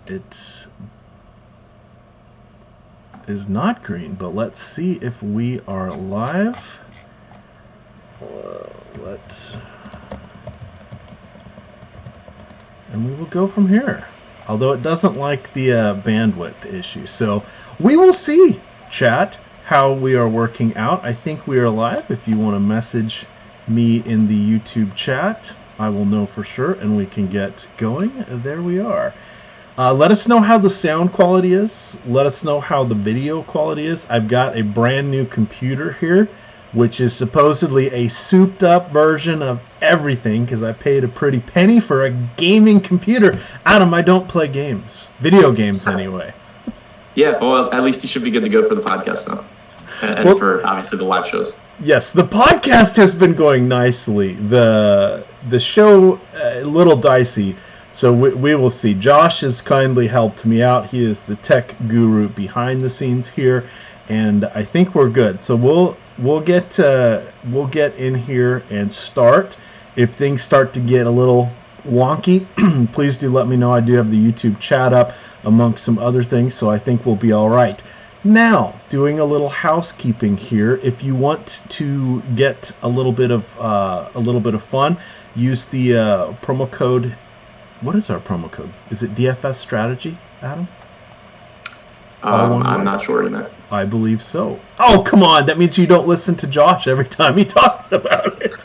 It is not green, but let's see if we are live. And we will go from here. Although it doesn't like the bandwidth issue. So we will see, chat, how we are working out. I think we are live. If you want to message me in the YouTube chat, I will know for sure and we can get going. There we are. Let us know how the sound quality is. Let us know how the video quality is. I've got a brand new computer here, which is supposedly a souped up version of everything because I paid a pretty penny for a gaming computer. Adam, I don't play games. Video games anyway. Yeah, well, at least you should be good to go for the podcast now. And for, obviously, the live shows. Yes, the podcast has been going nicely. The show, a little dicey. So we will see. Josh has kindly helped me out. He is the tech guru behind the scenes here, and I think we're good. So we'll get in here and start. If things start to get a little wonky, please do let me know. I do have the YouTube chat up amongst some other things, so I think we'll be all right. Now, doing a little housekeeping here. If you want to get a little bit of fun, use the promo code. What is our promo code? Is it DFS strategy, Adam? I'm not sure, Matt. I believe so. Oh, come on. That means you don't listen to Josh every time he talks about it.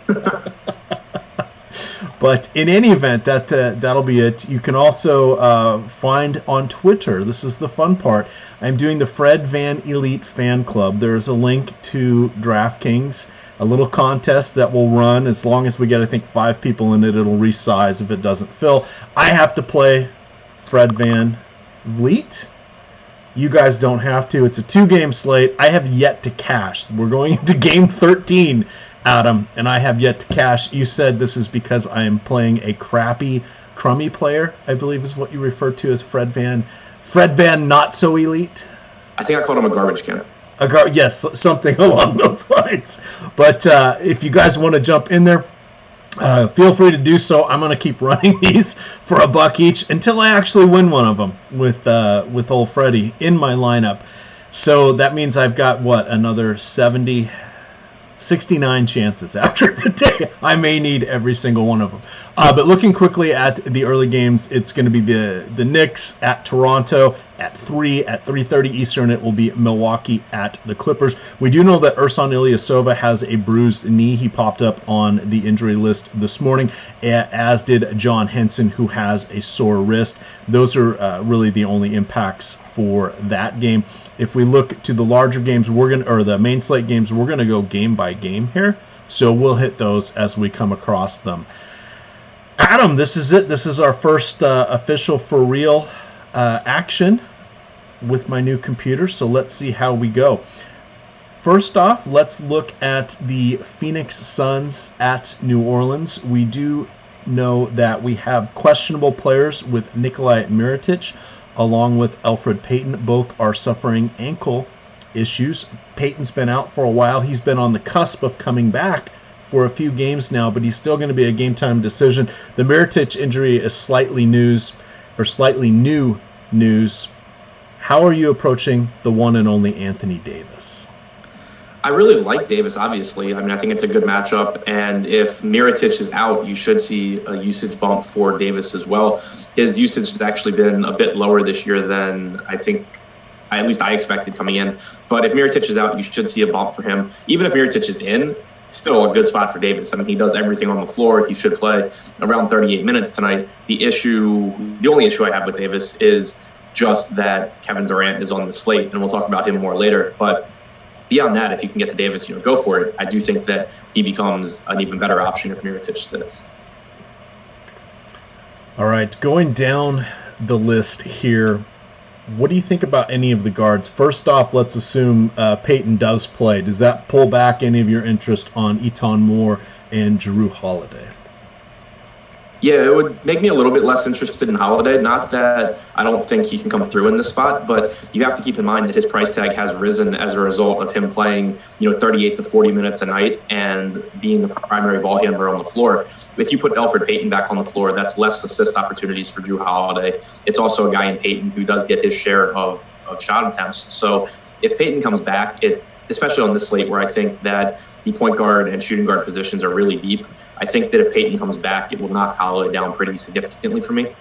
But in any event, that'll be it. You can also find on Twitter. This is the fun part. I'm doing the Fred Van Elite Fan Club. There's a link to DraftKings, a little contest that will run as long as we get, I think, 5 people in it. It'll resize if it doesn't fill. I have to play Fred Van Vliet. You guys don't have to. It's a 2-game slate. I have yet to cash. We're going into game 13, Adam, and I have yet to cash. You said this is because I am playing a crummy player, I believe is what you refer to as Fred Van Not So Elite. I think I called him a garbage can. Yes, something along those lines. But if you guys want to jump in there, feel free to do so. I'm going to keep running these for $1 each until I actually win one of them with old Freddie in my lineup. So that means I've got, another 69 chances after today. I may need every single one of them. But looking quickly at the early games, it's going to be the Knicks at Toronto at 3. At 3:30 Eastern, it will be Milwaukee at the Clippers. We do know that Ersan Ilyasova has a bruised knee. He popped up on the injury list this morning, as did John Henson, who has a sore wrist. Those are really the only impacts for that game. If we look to the larger games, the main slate games, we're gonna go game by game here. So we'll hit those as we come across them. Adam, this is it. This is our first official for real action with my new computer. So let's see how we go. First off, let's look at the Phoenix Suns at New Orleans. We do know that we have questionable players with Nikolai Mirotic along with Elfrid Payton. Both are suffering ankle issues. Payton's been out for a while. He's been on the cusp of coming back for a few games now, but he's still going to be a game-time decision. The Mirotic injury is slightly new news. How are you approaching the one and only Anthony Davis? I really like Davis, obviously. I mean, I think it's a good matchup. And if Mirotic is out, you should see a usage bump for Davis as well. His usage has actually been a bit lower this year than I expected coming in. But if Mirotic is out, you should see a bump for him. Even if Mirotic is in, still a good spot for Davis. I mean, he does everything on the floor. He should play around 38 minutes tonight. The only issue I have with Davis is just that Kevin Durant is on the slate, and we'll talk about him more later. But beyond that, if you can get to Davis, go for it. I do think that he becomes an even better option if Mirotic sits. All right, going down the list here, what do you think about any of the guards? First off, let's assume Payton does play. Does that pull back any of your interest on Eton Moore and Jrue Holiday? Yeah, it would make me a little bit less interested in Holiday. Not that I don't think he can come through in this spot, but you have to keep in mind that his price tag has risen as a result of him playing, 38 to 40 minutes a night and being the primary ball handler on the floor. If you put Elfrid Payton back on the floor, that's less assist opportunities for Drew Holiday. It's also a guy in Payton who does get his share of shot attempts. So if Payton comes back, especially on this slate where I think that the point guard and shooting guard positions are really deep, I think that if Payton comes back, it will knock Holiday down pretty significantly for me.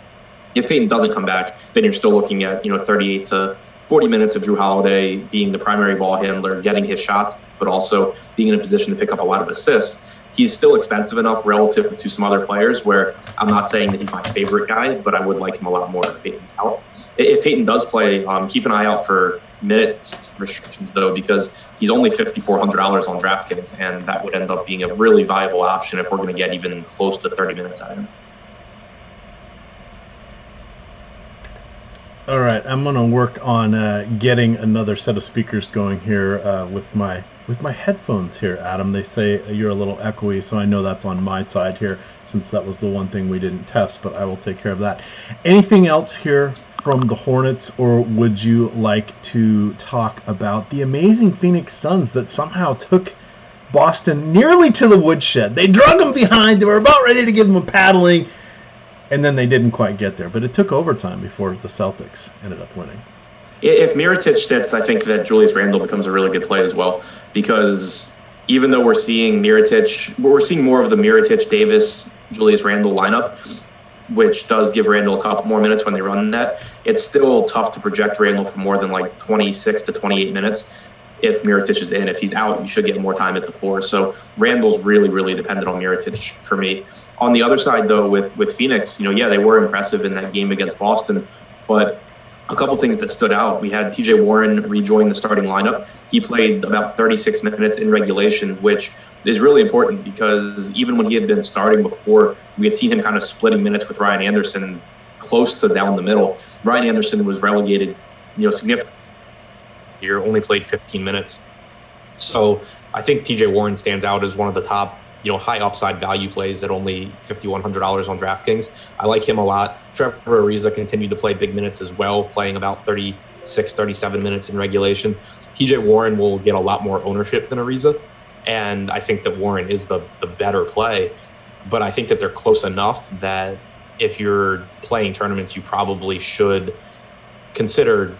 If Payton doesn't come back, then you're still looking at 38 to 40 minutes of Drew Holiday being the primary ball handler, getting his shots, but also being in a position to pick up a lot of assists. He's still expensive enough relative to some other players where I'm not saying that he's my favorite guy, but I would like him a lot more if Payton's out. If Payton does play, keep an eye out for minutes restrictions, though, because he's only $5,400 on DraftKings, and that would end up being a really viable option if we're going to get even close to 30 minutes out of him. All right, I'm going to work on getting another set of speakers going here with my headphones here, Adam. They say you're a little echoey, so I know that's on my side here, since that was the one thing we didn't test, but I will take care of that. Anything else here from the Hornets, or would you like to talk about the amazing Phoenix Suns that somehow took Boston nearly to the woodshed? They drug them behind. They were about ready to give them a paddling, and then they didn't quite get there. But it took overtime before the Celtics ended up winning. If Mirotic sits, I think that Julius Randle becomes a really good play as well, because even though we're seeing more of the Mirotic, Davis, Julius Randle lineup, which does give Randle a couple more minutes when they run that, it's still tough to project Randle for more than like 26 to 28 minutes. If Mirotic is in, if he's out, you should get more time at the four. So Randle's really, really dependent on Mirotic for me. On the other side, though, with Phoenix, they were impressive in that game against Boston, but a couple things that stood out. We had TJ Warren rejoin the starting lineup. He played about 36 minutes in regulation, which is really important because even when he had been starting before, we had seen him kind of splitting minutes with Ryan Anderson close to down the middle. Ryan Anderson was relegated, significantly. Here, only played 15 minutes. So I think TJ Warren stands out as one of the top, high upside value plays at only $5,100 on DraftKings. I like him a lot. Trevor Ariza continued to play big minutes as well, playing about 36, 37 minutes in regulation. TJ Warren will get a lot more ownership than Ariza, and I think that Warren is the better play. But I think that they're close enough that if you're playing tournaments, you probably should consider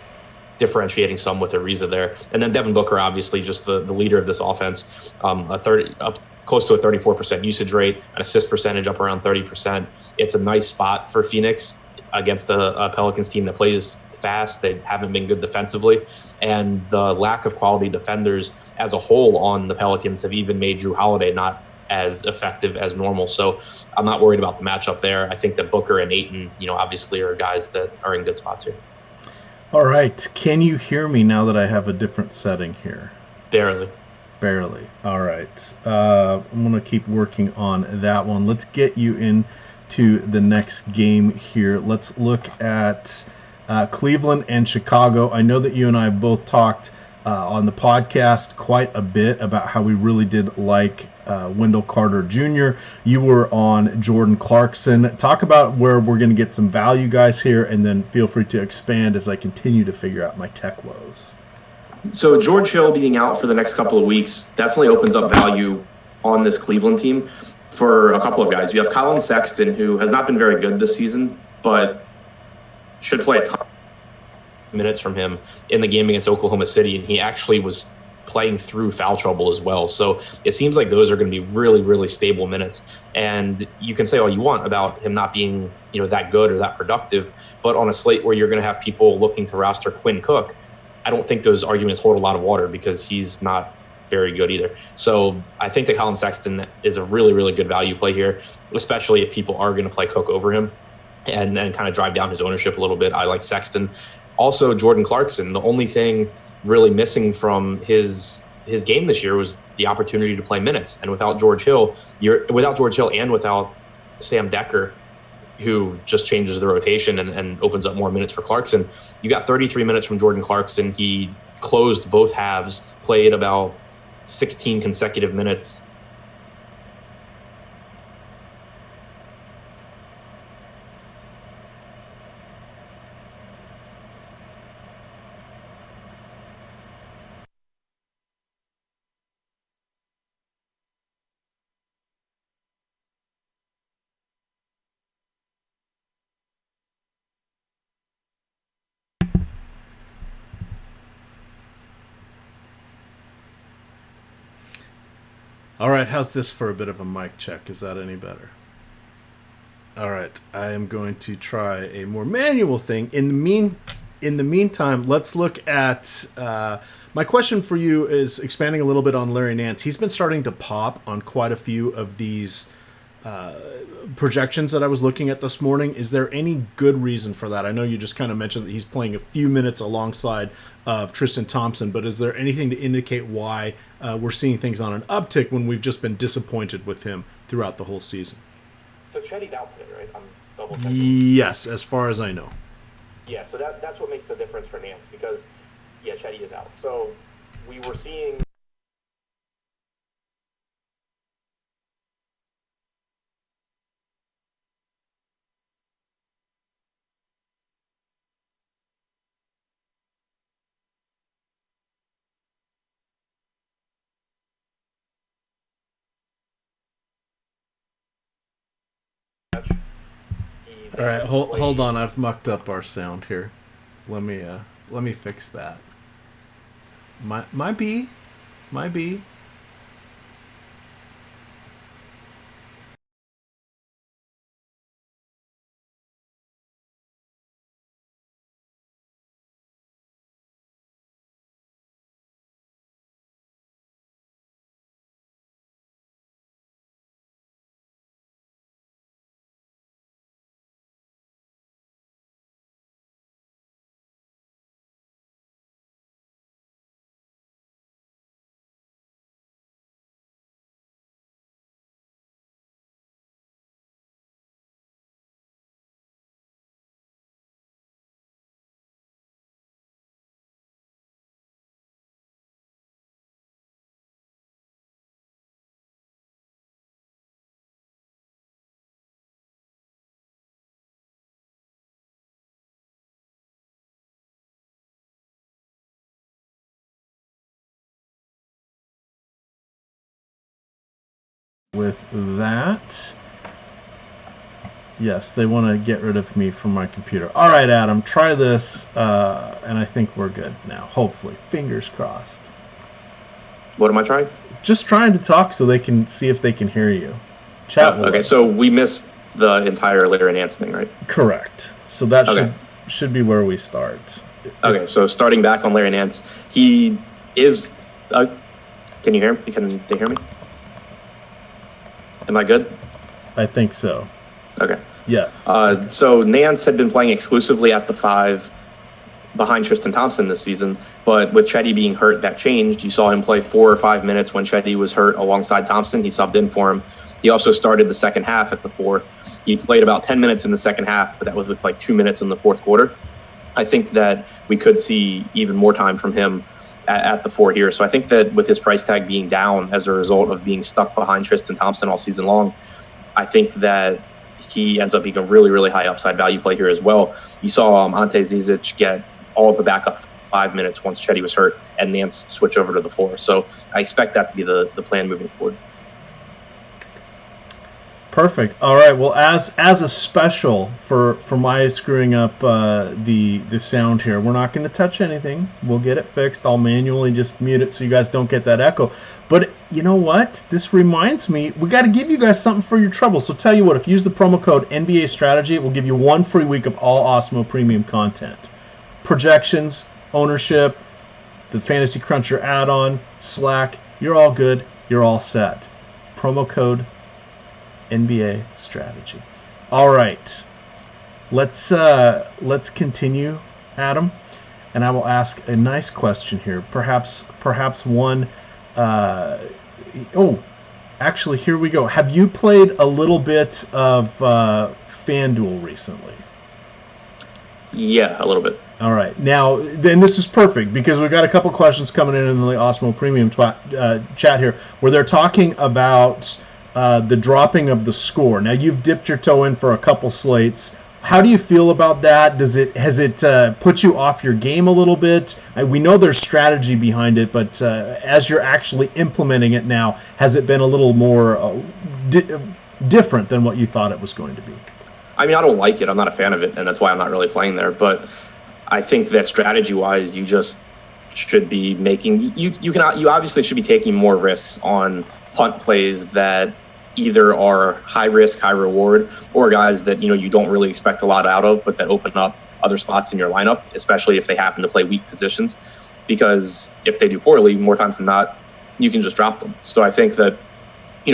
differentiating some with Ariza there. And then Devin Booker, obviously just the leader of this offense, close to a 34% usage rate, an assist percentage up around 30%. It's a nice spot for Phoenix against a Pelicans team that plays fast. They haven't been good defensively. And the lack of quality defenders as a whole on the Pelicans have even made Drew Holiday not as effective as normal. So I'm not worried about the matchup there. I think that Booker and Ayton, obviously are guys that are in good spots here. All right. Can you hear me now that I have a different setting here? Barely. All right. I'm going to keep working on that one. Let's get you into the next game here. Let's look at Cleveland and Chicago. I know that you and I both talked on the podcast quite a bit about how we really did like Wendell Carter Jr. You were on Jordan Clarkson. Talk about where we're going to get some value guys here, and then feel free to expand as I continue to figure out my tech woes. So George Hill being out for the next couple of weeks definitely opens up value on this Cleveland team for a couple of guys. You have Colin Sexton, who has not been very good this season, but should play a ton of minutes from him in the game against Oklahoma City, and he actually was playing through foul trouble as well. So it seems like those are going to be really, really stable minutes. And you can say all you want about him not being, that good or that productive, but on a slate where you're going to have people looking to roster Quinn Cook, I don't think those arguments hold a lot of water because he's not very good either. So I think that Colin Sexton is a really, really good value play here, especially if people are going to play Cook over him and kind of drive down his ownership a little bit. I like Sexton. Also, Jordan Clarkson, the only thing really missing from his game this year was the opportunity to play minutes. And without George Hill and without Sam Decker, who just changes the rotation and opens up more minutes for Clarkson, you got 33 minutes from Jordan Clarkson. He closed both halves, played about 16 consecutive minutes. All right, how's this for a bit of a mic check? Is that any better? All right, I am going to try a more manual thing. In the meantime, let's look at my question for you is expanding a little bit on Larry Nance. He's been starting to pop on quite a few of these projections that I was looking at this morning. Is there any good reason for that? I know you just kind of mentioned that he's playing a few minutes alongside of Tristan Thompson, but is there anything to indicate why we're seeing things on an uptick when we've just been disappointed with him throughout the whole season? So Chetty's out today, right? I'm double checking. Yes, as far as I know. Yeah, so that's what makes the difference for Nance because, yeah, Chetty is out. So we were seeing. All right, hold on. I've mucked up our sound here. Let me fix that. Might be. With that, yes, they want to get rid of me from my computer. All right, Adam, try this, and I think we're good now. Hopefully, fingers crossed. What am I trying? Just trying to talk so they can see if they can hear you. Chat. Okay, so we missed the entire Larry Nance thing, right? Correct. So that should be where we start. Okay, so starting back on Larry Nance, he is. Can you hear me? Can they hear me? Am I good? I think so. Okay. Yes. So Nance had been playing exclusively at the 5 behind Tristan Thompson this season, but with Chetty being hurt, that changed. You saw him play 4 or 5 minutes when Chetty was hurt alongside Thompson. He subbed in for him. He also started the second half at the 4. He played about 10 minutes in the second half, but that was with like 2 minutes in the fourth quarter. I think that we could see even more time from him at the 4 here. So I think that with his price tag being down as a result of being stuck behind Tristan Thompson all season long, I think that he ends up being a really, really high upside value play here as well. You saw Ante Zizic get all of the backup 5 minutes once Chetty was hurt and Nance switch over to the 4. So I expect that to be the plan moving forward. Perfect. All right. Well, as a special for my screwing up the sound here, we're not going to touch anything. We'll get it fixed. I'll manually just mute it so you guys don't get that echo. But you know what? This reminds me, we got to give you guys something for your trouble. So tell you what, if you use the promo code NBA Strategy, it will give you 1 free week of all Osmo Premium content, projections, ownership, the Fantasy Cruncher add-on, Slack. You're all good. You're all set. Promo code NBA Strategy. All right, let's continue, Adam, and I will ask a nice question here. Perhaps one. Actually, here we go. Have you played a little bit of FanDuel recently? Yeah, a little bit. All right. Now, then this is perfect because we've got a couple questions coming in the Osmo Premium chat here where they're talking about the dropping of the score. Now, you've dipped your toe in for a couple slates. How do you feel about that? Has it put you off your game a little bit? We know there's strategy behind it, but as you're actually implementing it now, has it been a little more different than what you thought it was going to be? I mean, I don't like it. I'm not a fan of it, and that's why I'm not really playing there. But I think that strategy-wise, you just should be making you obviously should be taking more risks on punt plays that either are high risk, high reward, or guys that you don't really expect a lot out of, but that open up other spots in your lineup, especially if they happen to play weak positions. Because if they do poorly, more times than not, you can just drop them. So I think that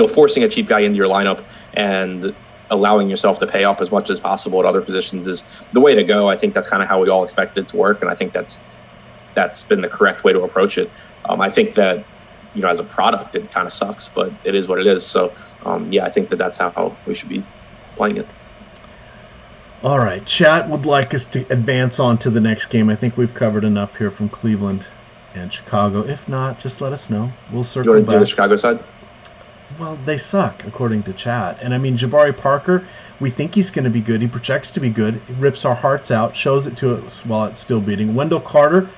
forcing a cheap guy into your lineup and allowing yourself to pay up as much as possible at other positions is the way to go. I think that's kind of how we all expected it to work, and I think that's been the correct way to approach it. I think that as a product, it kind of sucks, but it is what it is. So I think that's how we should be playing it. All right, chat would like us to advance on to the next game. I think we've covered enough here from Cleveland and Chicago. If not, just let us know. We'll circle back. You want to do the Chicago side? Well, they suck, according to chat. And I mean, Jabari Parker, we think he's going to be good. He projects to be good. He rips our hearts out, shows it to us while it's still beating. Wendell Carter,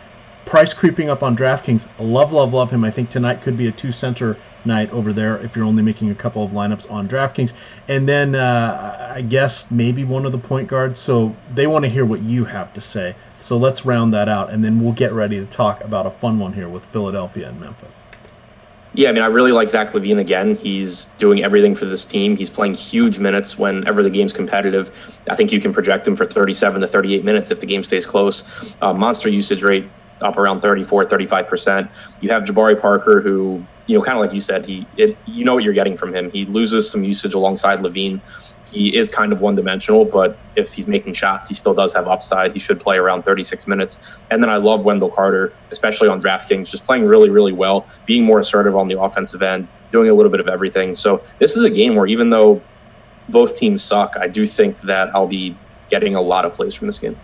price creeping up on DraftKings. Love him. I think tonight could be a 2-center night over there if you're only making a couple of lineups on DraftKings. And then I guess maybe one of the point guards. So they want to hear what you have to say. So let's round that out, and then we'll get ready to talk about a fun one here with Philadelphia and Memphis. Yeah, I mean, I really like Zach LaVine again. He's doing everything for this team. He's playing huge minutes whenever the game's competitive. I think you can project him for 37 to 38 minutes if the game stays close. Monster usage rate up around 34, 35%. You have Jabari Parker, who, kind of like you said, you know what you're getting from him. He loses some usage alongside LaVine. He is kind of one-dimensional, but if he's making shots, he still does have upside. He should play around 36 minutes. And then I love Wendell Carter, especially on DraftKings, just playing really, really well, being more assertive on the offensive end, doing a little bit of everything. So this is a game where even though both teams suck, I do think that I'll be getting a lot of plays from this game.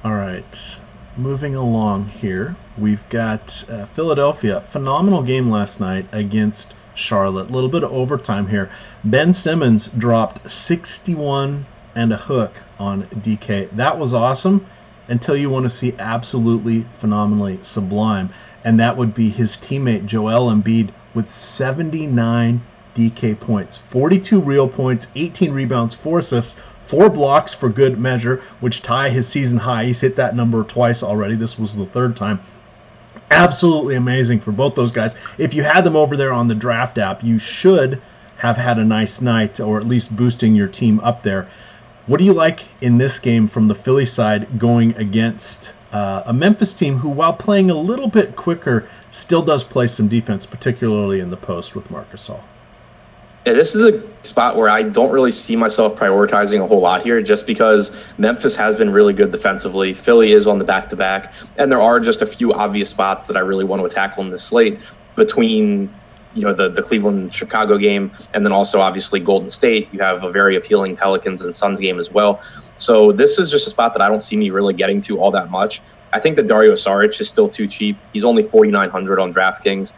All right. Moving along here, we've got Philadelphia. Phenomenal game last night against Charlotte. A little bit of overtime here. Ben Simmons dropped 61 and a hook on DK. That was awesome until you want to see absolutely phenomenally sublime. And that would be his teammate Joel Embiid with 79 DK points. 42 real points, 18 rebounds, 4 assists, 4 blocks for good measure, which tie his season high. He's hit that number twice already. This was the third time. Absolutely amazing for both those guys. If you had them over there on the draft app, you should have had a nice night, or at least boosting your team up there. What do you like in this game from the Philly side going against a Memphis team who, while playing a little bit quicker, still does play some defense, particularly in the post with Marc Gasol? Yeah, this is a spot where I don't really see myself prioritizing a whole lot here, just because Memphis has been really good defensively. Philly is on the back-to-back, and there are just a few obvious spots that I really want to tackle in this slate between the Cleveland-Chicago game, and then also obviously Golden State. You have a very appealing Pelicans and Suns game as well. So this is just a spot that I don't see me really getting to all that much. I think that Dario Saric is still too cheap. He's only $4,900 on DraftKings.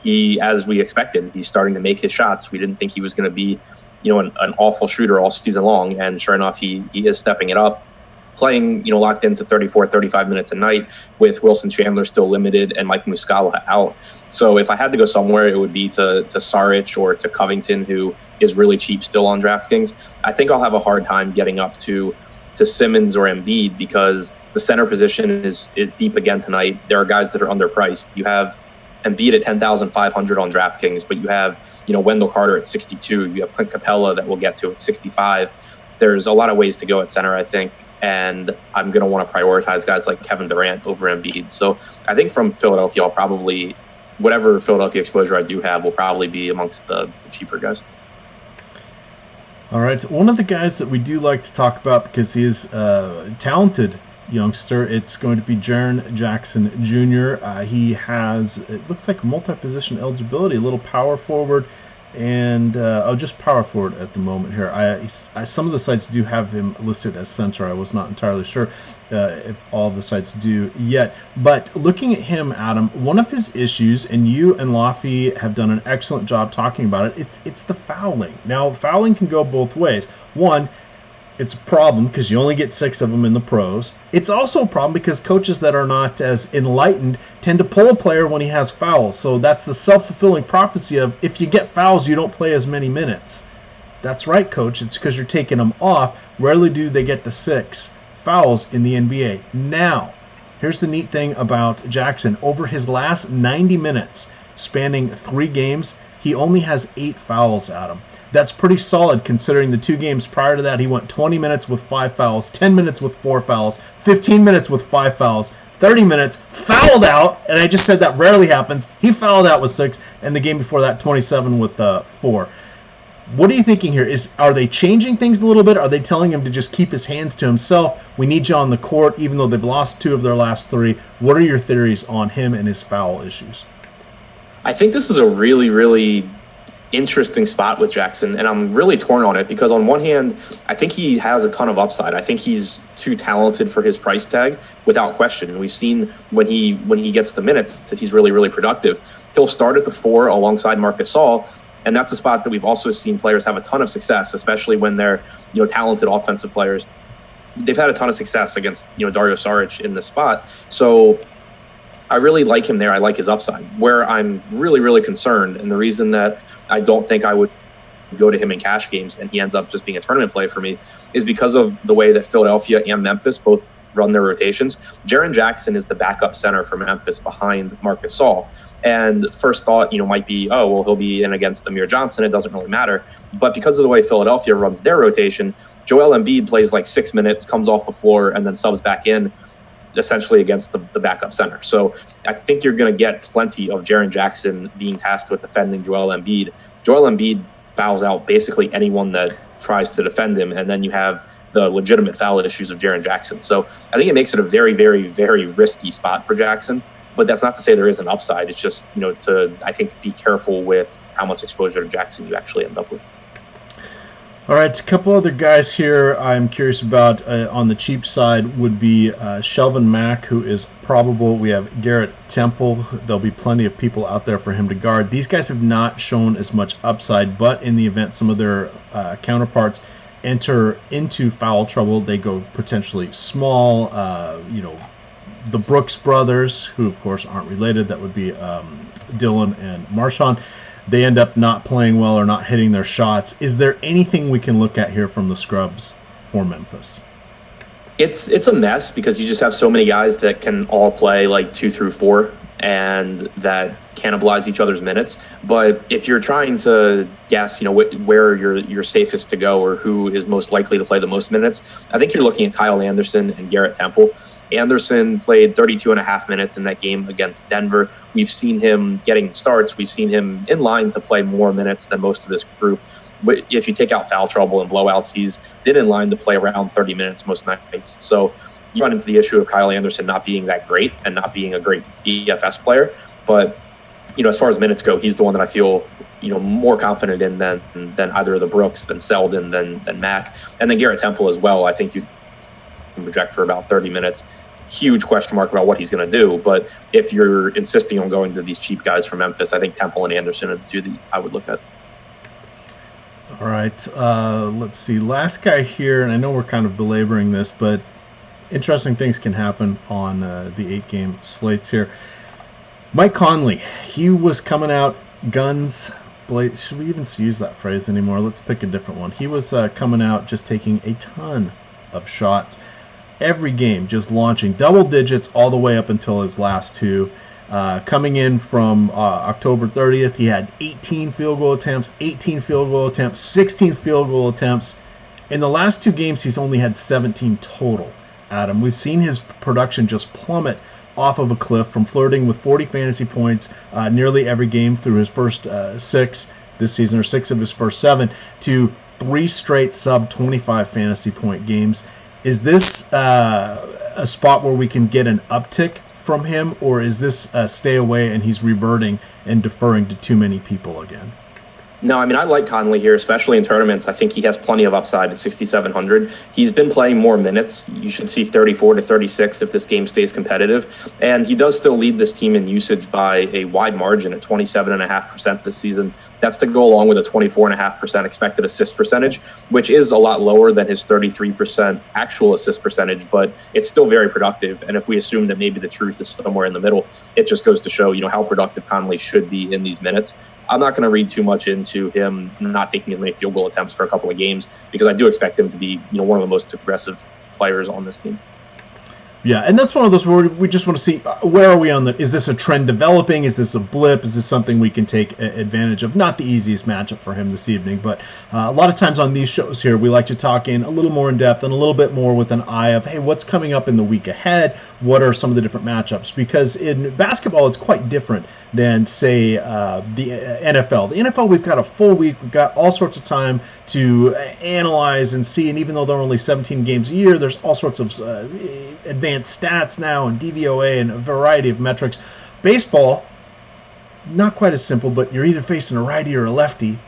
He, as we expected, he's starting to make his shots. We didn't think he was going to be, an awful shooter all season long, and sure enough, he is stepping it up. Playing, locked into 34, 35 minutes a night with Wilson Chandler still limited and Mike Muscala out. So if I had to go somewhere, it would be to Saric or to Covington, who is really cheap still on DraftKings. I think I'll have a hard time getting up to Simmons or Embiid because the center position is deep again tonight. There are guys that are underpriced. You have Embiid at 10,500 on DraftKings, but you have, Wendell Carter at 62. You have Clint Capella that we'll get to at 65. There's a lot of ways to go at center, I think, and I'm going to want to prioritize guys like Kevin Durant over Embiid. So I think from Philadelphia, I'll probably, whatever Philadelphia exposure I do have, will probably be amongst the cheaper guys. All right, one of the guys that we do like to talk about because he is a talented youngster, it's going to be Jaren Jackson Jr. He has, it looks like, multi-position eligibility, a little power forward, and just power forward at the moment here. Some of the sites do have him listed as center. I was not entirely sure if all of the sites do yet. But looking at him, Adam, one of his issues, and you and Laffy have done an excellent job talking about it, it's the fouling. Now, fouling can go both ways. One, it's a problem because you only get 6 of them in the pros. It's also a problem because coaches that are not as enlightened tend to pull a player when he has fouls. So that's the self-fulfilling prophecy of if you get fouls, you don't play as many minutes. That's right, coach. It's because you're taking them off. Rarely do they get to 6 fouls in the NBA. Now, here's the neat thing about Jackson. Over his last 90 minutes, spanning 3 games, he only has 8 fouls at him. That's pretty solid considering the 2 games prior to that, he went 20 minutes with 5 fouls, 10 minutes with 4 fouls, 15 minutes with 5 fouls, 30 minutes, fouled out, and I just said that rarely happens. He fouled out with 6, and the game before that, 27 with 4. What are you thinking here? Are they changing things a little bit? Are they telling him to just keep his hands to himself? We need you on the court, even though they've lost 2 of their last 3. What are your theories on him and his foul issues? I think this is a really, really interesting spot with Jackson, and I'm really torn on it because on one hand, I think he has a ton of upside. I think he's too talented for his price tag, without question. And we've seen when he gets the minutes that he's really, really productive. He'll start at the 4 alongside Marc Gasol, and that's a spot that we've also seen players have a ton of success, especially when they're talented offensive players. They've had a ton of success against Dario Saric in this spot. So I really like him there. I like his upside. Where I'm really, really concerned, and the reason that I don't think I would go to him in cash games and he ends up just being a tournament play for me, is because of the way that Philadelphia and Memphis both run their rotations. Jaren Jackson is the backup center for Memphis behind Marc Gasol. And first thought, might be, oh, well, he'll be in against Amir Johnson. It doesn't really matter. But because of the way Philadelphia runs their rotation, Joel Embiid plays like 6 minutes, comes off the floor, and then subs back in, essentially against the backup center. So I think you're going to get plenty of Jaren Jackson being tasked with defending Joel Embiid. Joel Embiid fouls out basically anyone that tries to defend him, and then you have the legitimate foul issues of Jaren Jackson. So I think it makes it a very, very, very risky spot for Jackson. But that's not to say there is an upside. It's just, to, I think, be careful with how much exposure to Jackson you actually end up with. All right, a couple other guys here I'm curious about on the cheap side would be Shelvin Mack, who is probable. We have Garrett Temple. There'll be plenty of people out there for him to guard. These guys have not shown as much upside, but in the event some of their counterparts enter into foul trouble, they go potentially small. The Brooks brothers, who of course aren't related, that would be Dylan and Marshawn. They end up not playing well or not hitting their shots. Is there anything we can look at here from the scrubs for Memphis? It's a mess because you just have so many guys that can all play like 2 through 4 and that cannibalize each other's minutes. But if you're trying to guess, where you're safest to go or who is most likely to play the most minutes, I think you're looking at Kyle Anderson and Garrett Temple. Anderson played 32 and a half minutes in that game against Denver. We've seen him getting starts. We've seen him in line to play more minutes than most of this group. But if you take out foul trouble and blowouts, he's been in line to play around 30 minutes most nights. So you run into the issue of Kyle Anderson not being that great and not being a great DFS player. But, as far as minutes go, he's the one that I feel, more confident in than either of the Brooks, than Selden, than Mack. And then Garrett Temple as well. I think you project for about 30 minutes. Huge question mark about what he's going to do. But if you're insisting on going to these cheap guys from Memphis, I think Temple and Anderson are the 2 that I would look at. All right. Let's see. Last guy here, and I know we're kind of belaboring this, but interesting things can happen on the 8-game slates here. Mike Conley, he was coming out guns. Should we even use that phrase anymore? Let's pick a different one. He was coming out just taking a ton of shots. Every game, just launching double digits all the way up until his last 2. Coming in from October 30th, he had 18 field goal attempts, 18 field goal attempts, 16 field goal attempts. In the last 2 games, he's only had 17 total, Adam. We've seen his production just plummet off of a cliff from flirting with 40 fantasy points nearly every game through his first 6 this season, or 6 of his first 7, to 3 straight sub-25 fantasy point games. Is this a spot where we can get an uptick from him, or is this stay away and he's reverting and deferring to too many people again? No, I like Conley here, especially in tournaments. I think he has plenty of upside at 6,700. He's been playing more minutes. You should see 34 to 36 if this game stays competitive. And he does still lead this team in usage by a wide margin at 27.5% this season. That's to go along with a 24.5% expected assist percentage, which is a lot lower than his 33% actual assist percentage, but it's still very productive. And if we assume that maybe the truth is somewhere in the middle, it just goes to show, how productive Conley should be in these minutes. I'm not going to read too much into him not taking as many field goal attempts for a couple of games, because I do expect him to be, one of the most aggressive players on this team. Yeah, and that's one of those where we just want to see where are we on is this a trend developing? Is this a blip? Is this something we can take advantage of? Not the easiest matchup for him this evening, but a lot of times on these shows here, we like to talk in a little more in depth and a little bit more with an eye of, hey, what's coming up in the week ahead? What are some of the different matchups? Because in basketball, it's quite different than, say, the NFL. The NFL, we've got a full week. We've got all sorts of time to analyze and see, and even though there are only 17 games a year, there's all sorts of advanced stats now and DVOA and a variety of metrics. Baseball, not quite as simple, but you're either facing a righty or a lefty,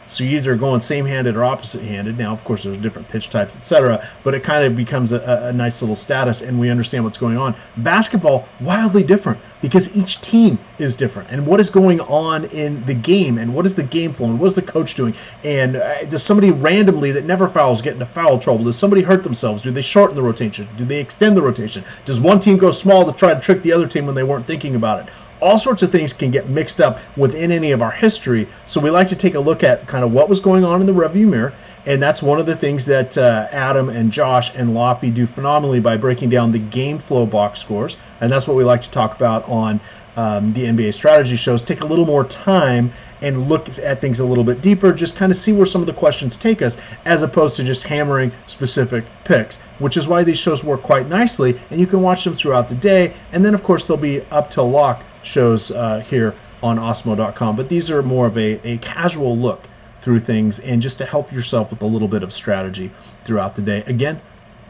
so you're either going same-handed or opposite-handed. Now, of course, there's different pitch types, etc., but it kind of becomes a nice little status, and we understand what's going on. Basketball, wildly different, because each team is different, and what is going on in the game, and what is the game flow, and what is the coach doing, and does somebody randomly that never fouls get into foul trouble? Does somebody hurt themselves? Do they shorten the rotation? Do they extend the rotation? Does one team go small to try to trick the other team when they weren't thinking about it? All sorts of things can get mixed up within any of our history, so we like to take a look at kind of what was going on in the rearview mirror, and that's one of the things that Adam and Josh and Laffy do phenomenally by breaking down the game flow box scores, and that's what we like to talk about on the NBA strategy shows. Take a little more time and look at things a little bit deeper, just kind of see where some of the questions take us, as opposed to just hammering specific picks, which is why these shows work quite nicely, and you can watch them throughout the day, and then, of course, they'll be up till lock shows here on Osmo.com, but these are more of a casual look through things and just to help yourself with a little bit of strategy throughout the day. Again,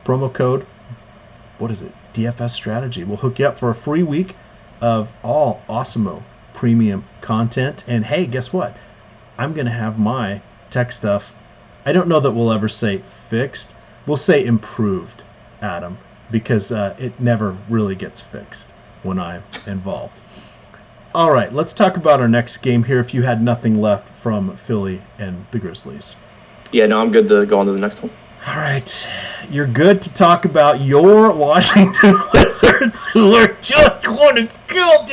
promo code, what is it? DFS strategy. We'll hook you up for a free week of all Osmo premium content. And hey, guess what? I'm going to have my tech stuff. I don't know that we'll ever say fixed. We'll say improved, Adam, because it never really gets fixed when I'm involved. All right, let's talk about our next game here if you had nothing left from Philly and the Grizzlies. Yeah, no, I'm good to go on to the next one. All right, you're good to talk about your Washington Wizards, who are just going to kill.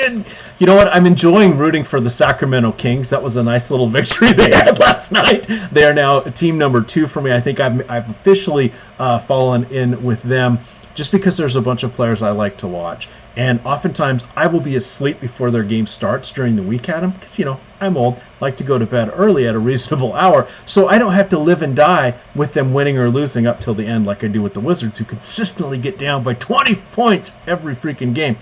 You know what? I'm enjoying rooting for the Sacramento Kings. That was a nice little victory they had last night. They are now team number 2 for me. I think I've officially fallen in with them, just because there's a bunch of players I like to watch. And oftentimes, I will be asleep before their game starts during the week, Adam, because, you know, I'm old, like to go to bed early at a reasonable hour, so I don't have to live and die with them winning or losing up till the end like I do with the Wizards, who consistently get down by 20 points every freaking game.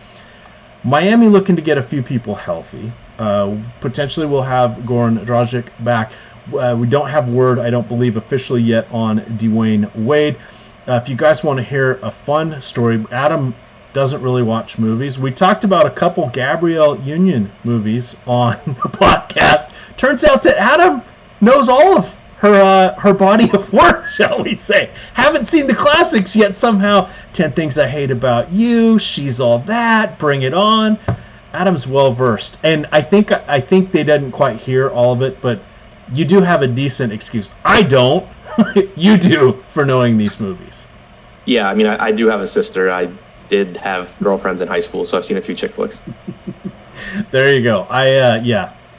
Miami looking to get a few people healthy. Potentially we'll have Goran Dragic back. We don't have word, I don't believe, officially yet on Dwayne Wade. If you guys want to hear a fun story, Adam doesn't really watch movies. We talked about a couple Gabrielle Union movies on the podcast. Turns out that Adam knows all of her body of work, shall we say. Haven't seen the classics yet somehow. 10 Things I Hate About You, She's All That, Bring It On. Adam's well-versed. And I think they didn't quite hear all of it, but you do have a decent excuse. I don't. You do for knowing these movies. Yeah, I mean, I do have a sister. I did have girlfriends in high school, so I've seen a few chick flicks. There you go. I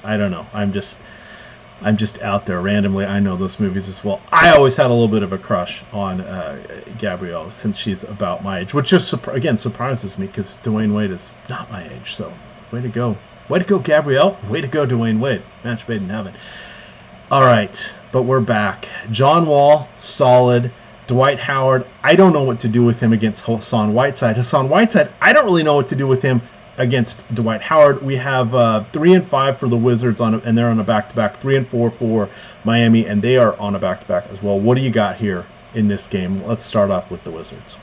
don't know. I'm just out there randomly. I know those movies as well. I always had a little bit of a crush on Gabrielle since she's about my age, which just again surprises me because Dwayne Wade is not my age. So way to go, Gabrielle. Way to go, Dwayne Wade. Match made in heaven. All right, but we're back. John Wall, solid. Dwight Howard, I don't know what to do with him against Hassan Whiteside. Hassan Whiteside, I don't really know what to do with him against Dwight Howard. We have 3 and 5 for the Wizards and they're on a back-to-back. 3 and 4 for Miami, and they are on a back-to-back as well. What do you got here in this game? Let's start off with the Wizards.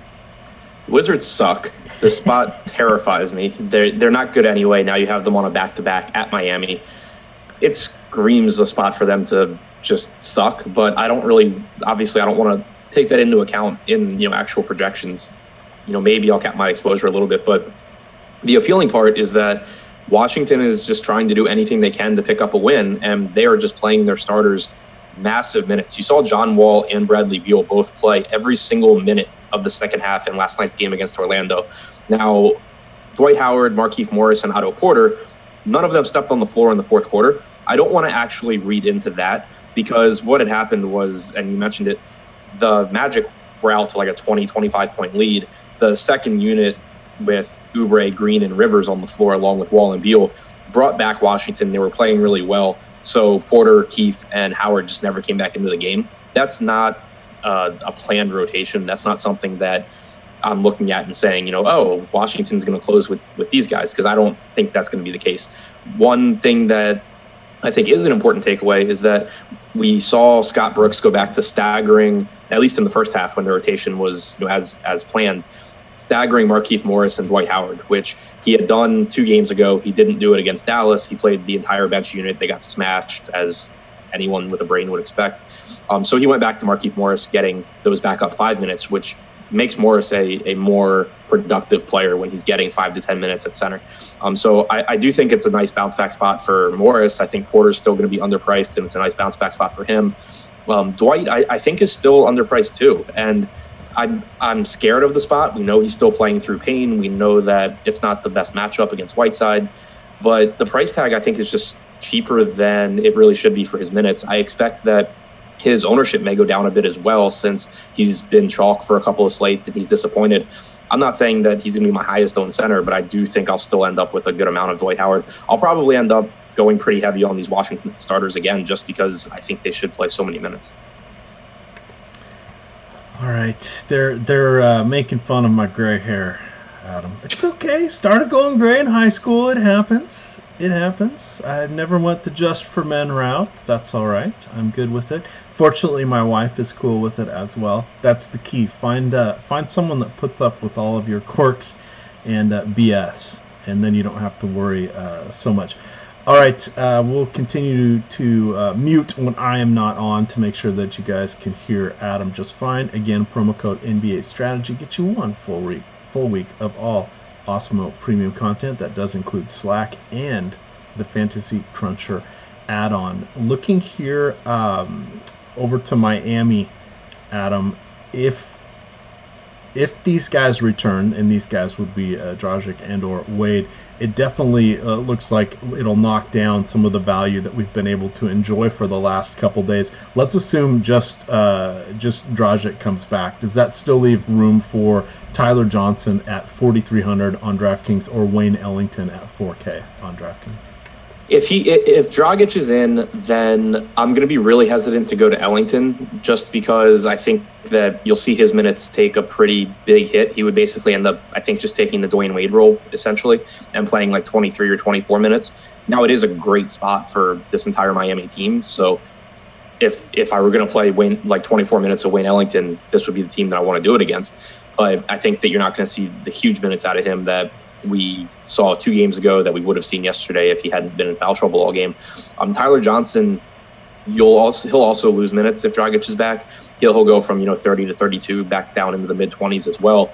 Wizards suck. The spot terrifies me. They're not good anyway. Now you have them on a back-to-back at Miami. It screams the spot for them to just suck, but I don't want to take that into account in actual projections. Maybe I'll cap my exposure a little bit, but the appealing part is that Washington is just trying to do anything they can to pick up a win, and they are just playing their starters massive minutes. You saw John Wall and Bradley Beal both play every single minute of the second half in last night's game against Orlando. Now, Dwight Howard, Markieff Morris, and Otto Porter, none of them stepped on the floor in the fourth quarter. I don't want to actually read into that, because what had happened was, and you mentioned it, the Magic were out to like a 20, 25-point lead. The second unit with Oubre, Green, and Rivers on the floor, along with Wall and Beal, brought back Washington. They were playing really well. So Porter, Keith, and Howard just never came back into the game. That's not a planned rotation. That's not something that I'm looking at and saying, oh, Washington's going to close with these guys, because I don't think that's going to be the case. One thing that I think is an important takeaway is that we saw Scott Brooks go back to staggering, at least in the first half when the rotation was as planned, staggering Markieff Morris and Dwight Howard, which he had done 2 games ago. He didn't do it against Dallas. He played the entire bench unit. They got smashed, as anyone with a brain would expect. So he went back to Markieff Morris, getting those backup 5 minutes, which makes Morris a more productive player when he's getting 5 to 10 minutes at center. So I do think it's a nice bounce back spot for Morris. I think Porter's still going to be underpriced, and it's a nice bounce back spot for him. Dwight, I think, is still underpriced too. And I'm scared of the spot. We know he's still playing through pain. We know that it's not the best matchup against Whiteside, but the price tag, I think, is just cheaper than it really should be for his minutes. I expect that his ownership may go down a bit as well, since he's been chalk for a couple of slates and he's disappointed. I'm not saying that he's going to be my highest owned center, but I do think I'll still end up with a good amount of Dwight Howard. I'll probably end up going pretty heavy on these Washington starters again, just because I think they should play so many minutes. All right, they're making fun of my gray hair, Adam. It's okay. Started going gray in high school. It happens. I never went the Just for Men route. That's all right. I'm good with it. Fortunately, my wife is cool with it as well. That's the key. Find someone that puts up with all of your quirks and BS, and then you don't have to worry so much. All right, we'll continue to mute when I am not on to make sure that you guys can hear Adam just fine. Again, promo code NBA Strategy gets you 1 full week of all Awesemo premium content. That does include Slack and the Fantasy Cruncher add-on. Looking here over to Miami, Adam, if these guys return, and these guys would be Dragic and or Wade, it definitely looks like it'll knock down some of the value that we've been able to enjoy for the last couple days. Let's assume just Dragic comes back. Does that still leave room for Tyler Johnson at 4,300 on DraftKings or Wayne Ellington at 4K on DraftKings? If Dragic is in, then I'm going to be really hesitant to go to Ellington, just because I think that you'll see his minutes take a pretty big hit. He would basically end up, I think, just taking the Dwayne Wade role, essentially, and playing like 23 or 24 minutes. Now, it is a great spot for this entire Miami team. So if I were going to play like 24 minutes of Wayne Ellington, this would be the team that I want to do it against. But I think that you're not going to see the huge minutes out of him that we saw 2 games ago, that we would have seen yesterday if he hadn't been in foul trouble all game. Tyler Johnson, he'll also lose minutes if Dragic is back. He'll go from 30 to 32 back down into the mid-20s as well.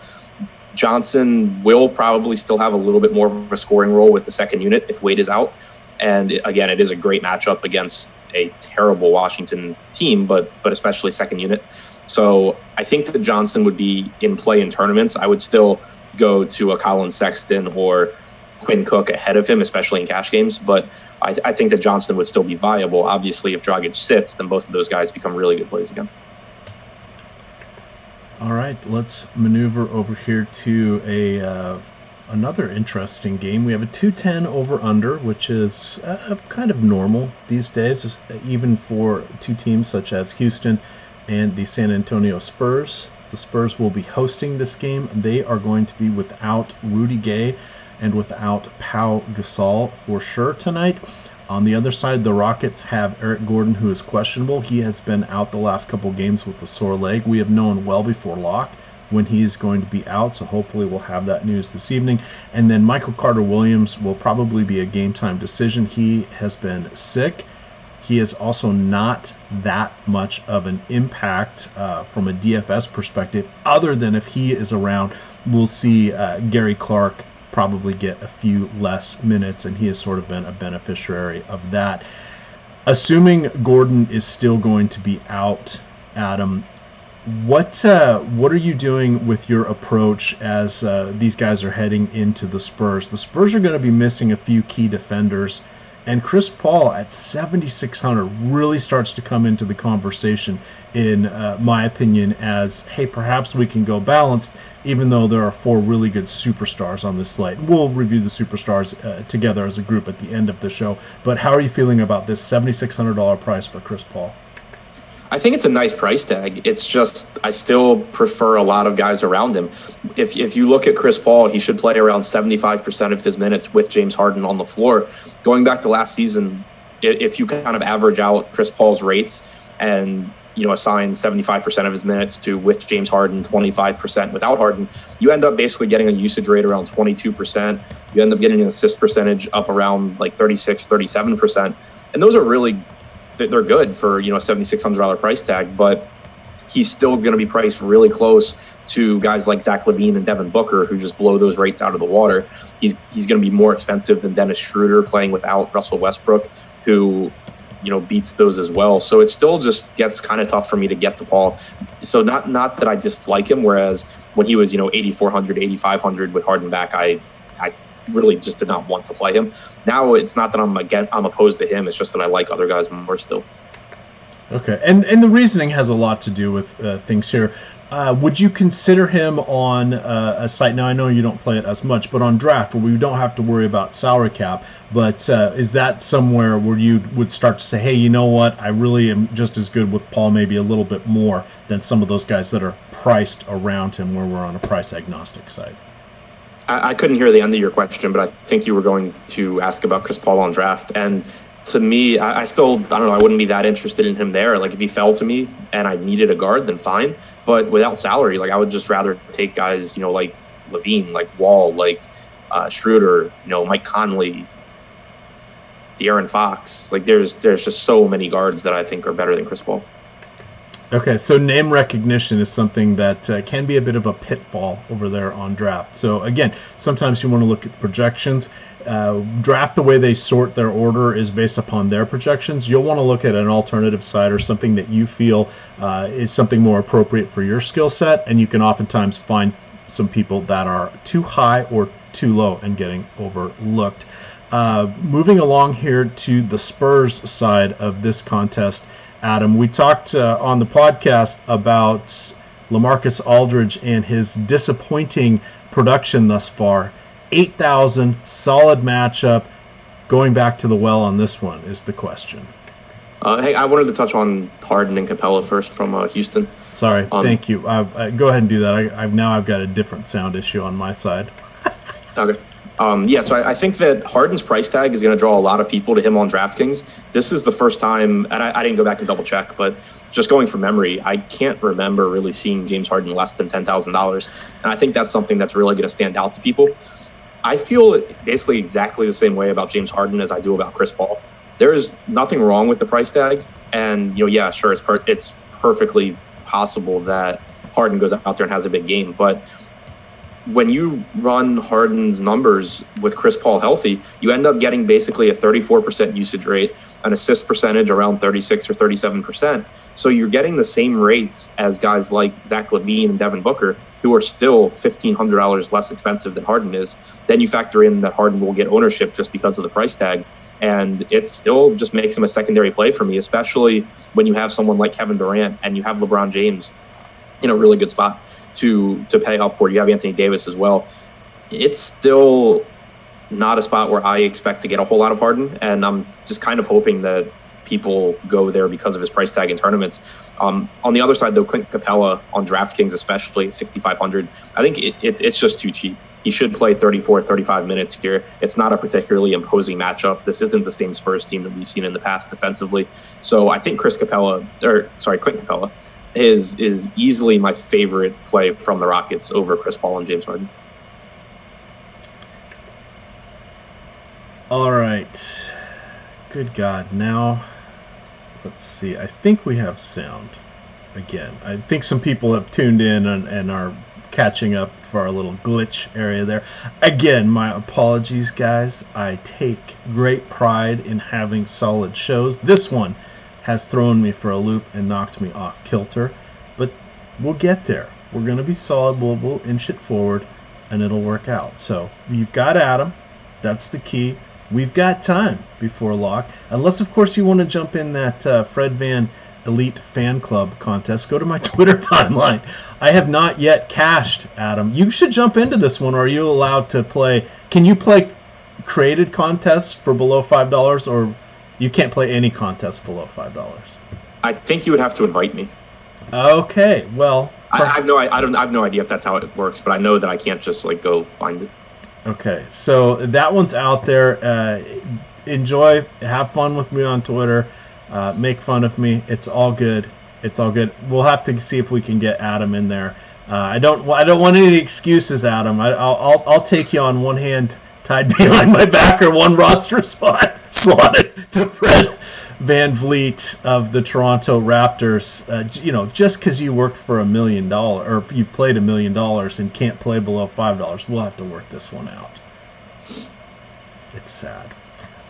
Johnson will probably still have a little bit more of a scoring role with the second unit if Wade is out. And again, it is a great matchup against a terrible Washington team, but especially second unit. So I think that Johnson would be in play in tournaments. I would still go to a Colin Sexton or Quinn Cook ahead of him, especially in cash games. But I think that Johnson would still be viable. Obviously, if Dragic sits, then both of those guys become really good plays again. All right, let's maneuver over here to another interesting game. We have a 210 over-under, which is kind of normal these days, even for 2 teams such as Houston and the San Antonio Spurs. The Spurs will be hosting this game. They are going to be without Rudy Gay and without Pau Gasol for sure tonight. On the other side, the Rockets have Eric Gordon, who is questionable. He has been out the last couple games with the sore leg. We have known well before lock when he is going to be out, so hopefully we'll have that news this evening. And then Michael Carter-Williams will probably be a game-time decision. He has been sick. He is also not that much of an impact from a DFS perspective, other than if he is around, we'll see Gary Clark probably get a few less minutes, and he has sort of been a beneficiary of that. Assuming Gordon is still going to be out, Adam, what are you doing with your approach as these guys are heading into the Spurs? The Spurs are going to be missing a few key defenders And Chris Paul at 7,600 really starts to come into the conversation, in my opinion, as, hey, perhaps we can go balanced, even though there are 4 really good superstars on this slate. We'll review the superstars together as a group at the end of the show. But how are you feeling about this $7,600 price for Chris Paul? I think it's a nice price tag. It's just I still prefer a lot of guys around him. If you look at Chris Paul, he should play around 75% of his minutes with James Harden on the floor. Going back to last season, if you kind of average out Chris Paul's rates and assign 75% of his minutes to with James Harden, 25% without Harden, you end up basically getting a usage rate around 22%. You end up getting an assist percentage up around like 36, 37%. And those are really, they're good for, $7,600 price tag, but he's still going to be priced really close to guys like Zach LaVine and Devin Booker, who just blow those rates out of the water. He's going to be more expensive than Dennis Schroeder playing without Russell Westbrook, who beats those as well. So it still just gets kind of tough for me to get to Paul. So not that I dislike him, whereas when he was 8,400, 8,500 with Harden back, I really just did not want to play him. Now it's not that I'm opposed to him. It's just that I like other guys more still. Okay, and the reasoning has a lot to do with things here. Would you consider him on a site, now I know you don't play it as much, but on Draft, where we don't have to worry about salary cap, but is that somewhere where you would start to say, hey, you know what, I really am just as good with Paul, maybe a little bit more than some of those guys that are priced around him, where we're on a price agnostic site? I couldn't hear the end of your question, but I think you were going to ask about Chris Paul on Draft. And to me, I don't know, I wouldn't be that interested in him there. Like, if he fell to me and I needed a guard, then fine. But without salary, like, I would just rather take guys, like LaVine, like Wall, like Schroeder, Mike Conley, De'Aaron Fox. Like, there's just so many guards that I think are better than Chris Paul. Okay, so name recognition is something that can be a bit of a pitfall over there on Draft. So again, sometimes you want to look at projections. Draft, the way they sort their order is based upon their projections. You'll want to look at an alternative site or something that you feel is something more appropriate for your skill set, and you can oftentimes find some people that are too high or too low and getting overlooked. Moving along here to the Spurs side of this contest, Adam, we talked on the podcast about LaMarcus Aldridge and his disappointing production thus far. 8,000, solid matchup. Going back to the well on this one is the question. Hey, I wanted to touch on Harden and Capella first from Houston. Sorry, thank you. Go ahead and do that. I've got a different sound issue on my side. Okay. So I think that Harden's price tag is going to draw a lot of people to him on DraftKings. This is the first time, and I didn't go back and double check, but just going from memory, I can't remember really seeing James Harden less than $10,000. And I think that's something that's really going to stand out to people. I feel basically exactly the same way about James Harden as I do about Chris Paul. There is nothing wrong with the price tag. And, yeah, sure, it's perfectly possible that Harden goes out there and has a big game. But when you run Harden's numbers with Chris Paul healthy, you end up getting basically a 34% usage rate, an assist percentage around 36 or 37%. So you're getting the same rates as guys like Zach LaVine and Devin Booker, who are still $1,500 less expensive than Harden is. Then you factor in that Harden will get ownership just because of the price tag. And it still just makes him a secondary play for me, especially when you have someone like Kevin Durant and you have LeBron James in a really good spot to pay up for. You have Anthony Davis as well. It's still not a spot where I expect to get a whole lot of Harden, and I'm just kind of hoping that people go there because of his price tag in tournaments. On the other side, though, Clint Capella on DraftKings, especially at 6,500, I think it's just too cheap. He should play 34, 35 minutes here. It's not a particularly imposing matchup. This isn't the same Spurs team that we've seen in the past defensively. So I think Clint Capella is easily my favorite play from the Rockets over Chris Paul and James Harden. All right. Good God. Now, let's see. I think we have sound again. I think some people have tuned in and are catching up for our little glitch area there. Again, my apologies, guys. I take great pride in having solid shows. This one has thrown me for a loop and knocked me off kilter, but we'll get there. We're going to be solid. We'll inch it forward, and it'll work out. So you've got Adam. That's the key. we've got time before lock. Unless, of course, you want to jump in that Fred Van Elite Fan Club contest. Go to my Twitter timeline. I have not yet cashed, Adam. You should jump into this one. Are you allowed to play? Can you play created contests for below $5, or you can't play any contests below $5? I think you would have to invite me. Okay, well, I have no idea if that's how it works, but I know that I can't just like go find it. Okay, so that one's out there. Enjoy, have fun with me on Twitter. Make fun of me. It's all good. It's all good. We'll have to see if we can get Adam in there. I don't want any excuses, Adam. I'll take you on one hand tied behind my back or one roster spot slotted to Fred Van Vliet of the Toronto Raptors. Just because you worked for $1 million or you've played $1 million and can't play below $5, we'll have to work this one out. It's sad.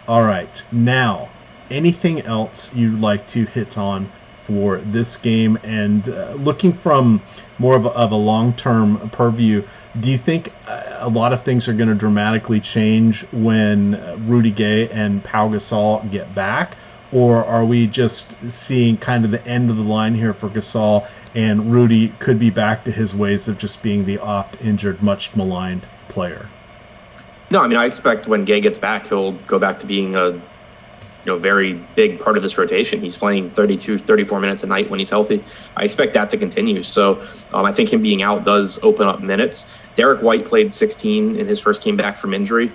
All right, now, anything else you'd like to hit on for this game? And looking from more of a long-term purview, do you think a lot of things are going to dramatically change when Rudy Gay and Pau Gasol get back? Or are we just seeing kind of the end of the line here for Gasol, and Rudy could be back to his ways of just being the oft-injured, much-maligned player? No, I mean, I expect when Gay gets back, he'll go back to being a very big part of this rotation. He's playing 32, 34 minutes a night when he's healthy. I expect that to continue. So I think him being out does open up minutes. Derek White played 16 in his first game back from injury.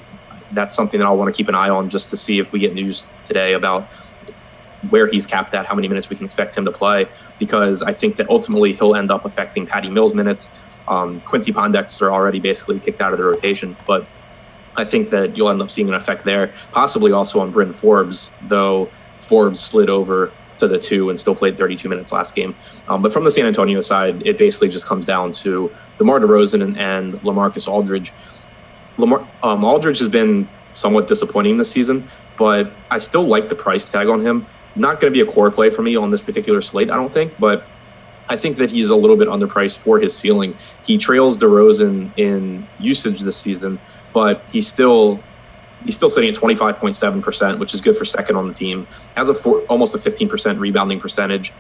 That's something that I'll want to keep an eye on just to see if we get news today about where he's capped at, how many minutes we can expect him to play, because I think that ultimately he'll end up affecting Patty Mills' minutes. Quincy Pondexter already basically kicked out of the rotation, but I think that you'll end up seeing an effect there, possibly also on Bryn Forbes, though Forbes slid over to the 2 and still played 32 minutes last game. But from the San Antonio side, it basically just comes down to DeMar DeRozan and LaMarcus Aldridge. Aldridge has been somewhat disappointing this season, but I still like the price tag on him. Not going to be a core play for me on this particular slate, I don't think, but I think that he's a little bit underpriced for his ceiling. He trails DeRozan in usage this season, but he's still sitting at 25.7%, which is good for second on the team. Has almost a 15% rebounding percentage,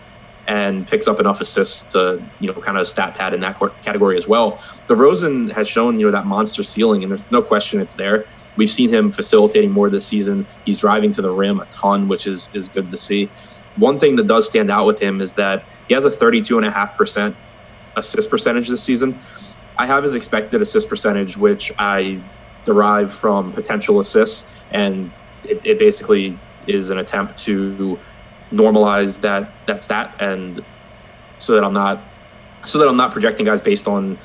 and picks up enough assists to kind of stat pad in that category as well. DeRozan has shown that monster ceiling, and there's no question it's there. We've seen him facilitating more this season. He's driving to the rim a ton, which is good to see. One thing that does stand out with him is that he has a 32.5% assist percentage this season. I have his expected assist percentage, which I derive from potential assists, and it basically is an attempt to normalize that stat, and so that I'm not projecting guys based on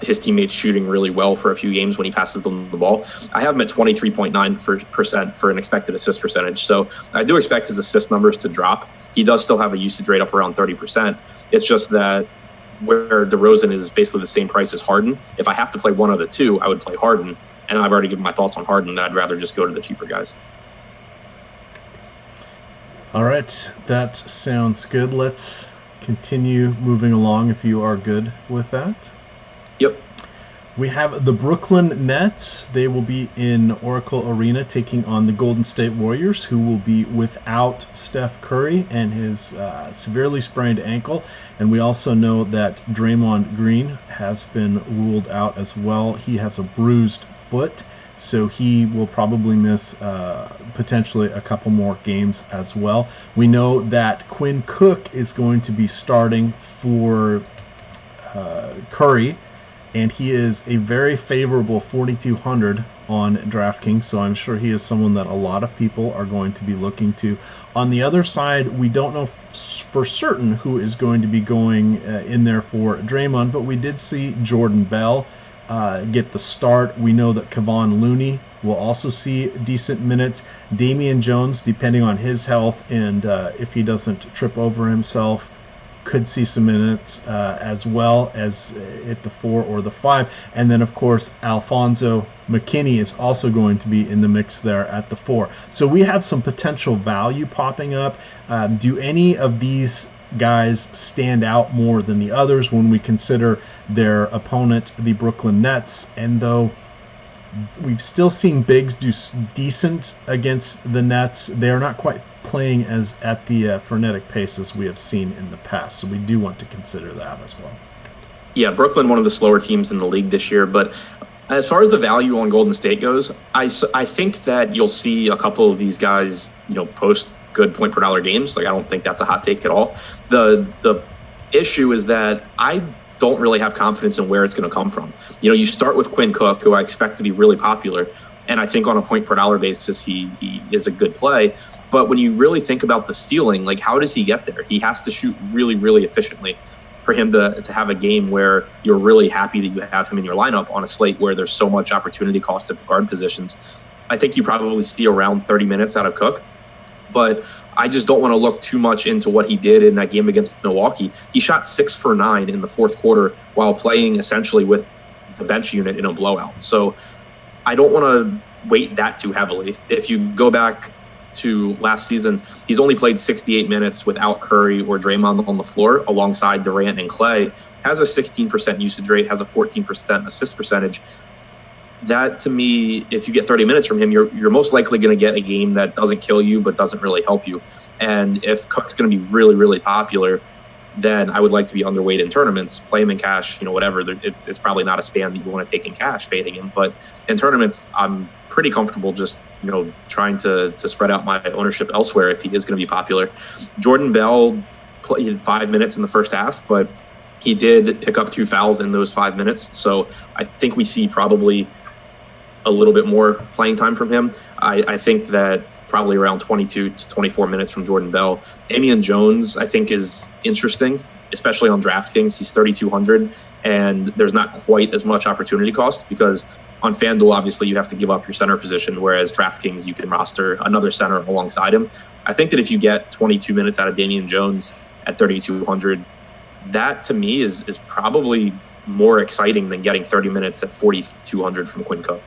his teammates shooting really well for a few games when he passes them the ball. I have him at 23.9% for an expected assist percentage, so I do expect his assist numbers to drop. He does still have a usage rate up around 30%. It's just that where DeRozan is basically the same price as Harden, if I have to play one of the two, I would play Harden. And I've already given my thoughts on Harden. I'd rather just go to the cheaper guys. All right, that sounds good. Let's continue moving along if you are good with that. Yep. We have the Brooklyn Nets. They will be in Oracle Arena taking on the Golden State Warriors, who will be without Steph Curry and his severely sprained ankle. And we also know that Draymond Green has been ruled out as well. He has a bruised foot, so he will probably miss potentially a couple more games as well. We know that Quinn Cook is going to be starting for Curry, and he is a very favorable 4,200 on DraftKings, so I'm sure he is someone that a lot of people are going to be looking to. On the other side, we don't know for certain who is going to be going in there for Draymond, but we did see Jordan Bell get the start. We know that Kevon Looney will also see decent minutes. Damian Jones, depending on his health and if he doesn't trip over himself, could see some minutes as well as at the 4 or the 5. And then, of course, Alfonso McKinney is also going to be in the mix there at the 4. So we have some potential value popping up. Do any of these guys stand out more than the others when we consider their opponent, the Brooklyn Nets? And though We've still seen bigs do decent against the Nets. They are not quite playing as at the frenetic pace as we have seen in the past, so we do want to consider that as well. Yeah, Brooklyn, one of the slower teams in the league this year, but as far as the value on Golden State goes, I think that you'll see a couple of these guys, post good point per dollar games. Like, I don't think that's a hot take at all. The issue is that I don't really have confidence in where it's going to come from. You start with Quinn Cook, who I expect to be really popular, and I think on a point per dollar basis, he is a good play. But when you really think about the ceiling, like, how does he get there? He has to shoot really, really efficiently for him to have a game where you're really happy that you have him in your lineup on a slate where there's so much opportunity cost of guard positions. I think you probably see around 30 minutes out of Cook, but I just don't want to look too much into what he did in that game against Milwaukee. He shot 6 for 9 in the fourth quarter while playing essentially with the bench unit in a blowout. So I don't want to weight that too heavily. If you go back to last season, he's only played 68 minutes without Curry or Draymond on the floor alongside Durant and Klay, has a 16% usage rate, has a 14% assist percentage. That, to me, if you get 30 minutes from him, you're most likely going to get a game that doesn't kill you but doesn't really help you. And if Cook's going to be really, really popular, then I would like to be underweight in tournaments. Play him in cash, whatever. It's probably not a stand that you want to take in cash, fading him. But in tournaments, I'm pretty comfortable just, trying to spread out my ownership elsewhere if he is going to be popular. Jordan Bell played 5 minutes in the first half, but he did pick up 2 fouls in those 5 minutes. So I think we see probably a little bit more playing time from him. I think that probably around 22 to 24 minutes from Jordan Bell. Damian Jones, I think, is interesting, especially on DraftKings. He's 3,200, and there's not quite as much opportunity cost because on FanDuel, obviously, you have to give up your center position, whereas DraftKings, you can roster another center alongside him. I think that if you get 22 minutes out of Damian Jones at 3,200, that to me is probably more exciting than getting 30 minutes at 4,200 from Quinn Cook.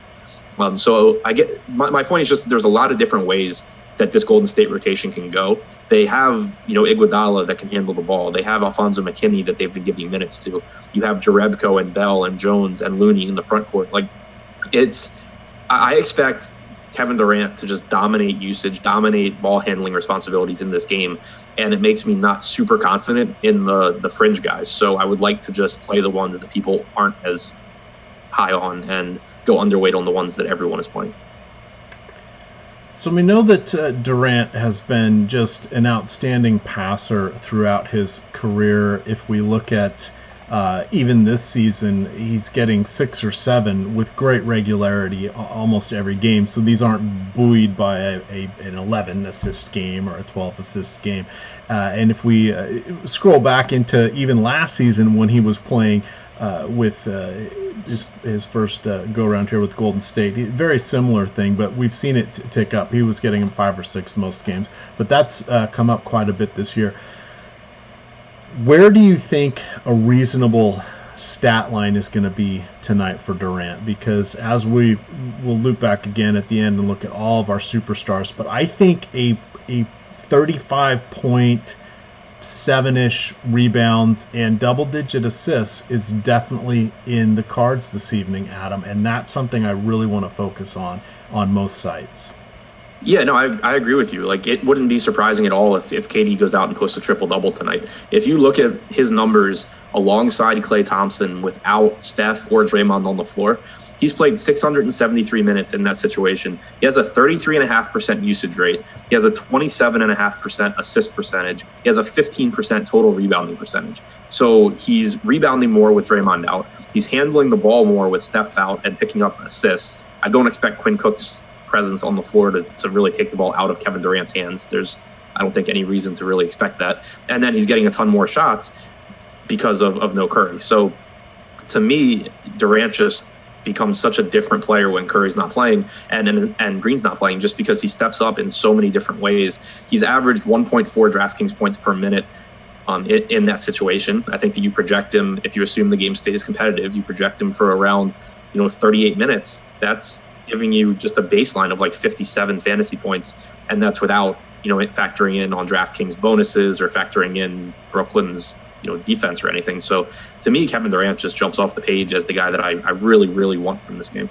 So I get my point is just there's a lot of different ways that this Golden State rotation can go. They have, Iguodala that can handle the ball. They have Alfonso McKinney that they've been giving minutes to. You have Jerebko and Bell and Jones and Looney in the front court. Like, I expect Kevin Durant to just dominate usage, dominate ball handling responsibilities in this game. And it makes me not super confident in the fringe guys. So I would like to just play the ones that people aren't as high on and go underweight on the ones that everyone is playing. So we know that Durant has been just an outstanding passer throughout his career. If we look at even this season, he's getting 6 or 7 with great regularity almost every game. So these aren't buoyed by an 11 assist game or a 12 assist game. And if we scroll back into even last season when he was playing with his first go-around here with Golden State. Very similar thing, but we've seen it tick up. He was getting him 5 or 6 most games, but that's come up quite a bit this year. Where do you think a reasonable stat line is going to be tonight for Durant? Because as we will loop back again at the end and look at all of our superstars, but I think a 35-point 7-ish rebounds and double-digit assists is definitely in the cards this evening, Adam, and that's something I really want to focus on most sites. Yeah, no, I agree with you. Like, it wouldn't be surprising at all if KD goes out and posts a triple-double tonight. If you look at his numbers alongside Klay Thompson without Steph or Draymond on the floor, he's played 673 minutes in that situation. He has a 33.5% usage rate. He has a 27.5% assist percentage. He has a 15% total rebounding percentage. So he's rebounding more with Draymond out. He's handling the ball more with Steph out and picking up assists. I don't expect Quinn Cook's presence on the floor to really take the ball out of Kevin Durant's hands. I don't think any reason to really expect that. And then he's getting a ton more shots because of no Curry. So to me, Durant just becomes such a different player when Curry's not playing and Green's not playing, just because he steps up in so many different ways. He's averaged 1.4 DraftKings points per minute in that situation. I think that you project him, if you assume the game stays competitive, you project him for around 38 minutes. That's giving you just a baseline of like 57 fantasy points, and that's without factoring in on DraftKings bonuses or factoring in Brooklyn's defense or anything. So to me, Kevin Durant just jumps off the page as the guy that I really, really want from this game.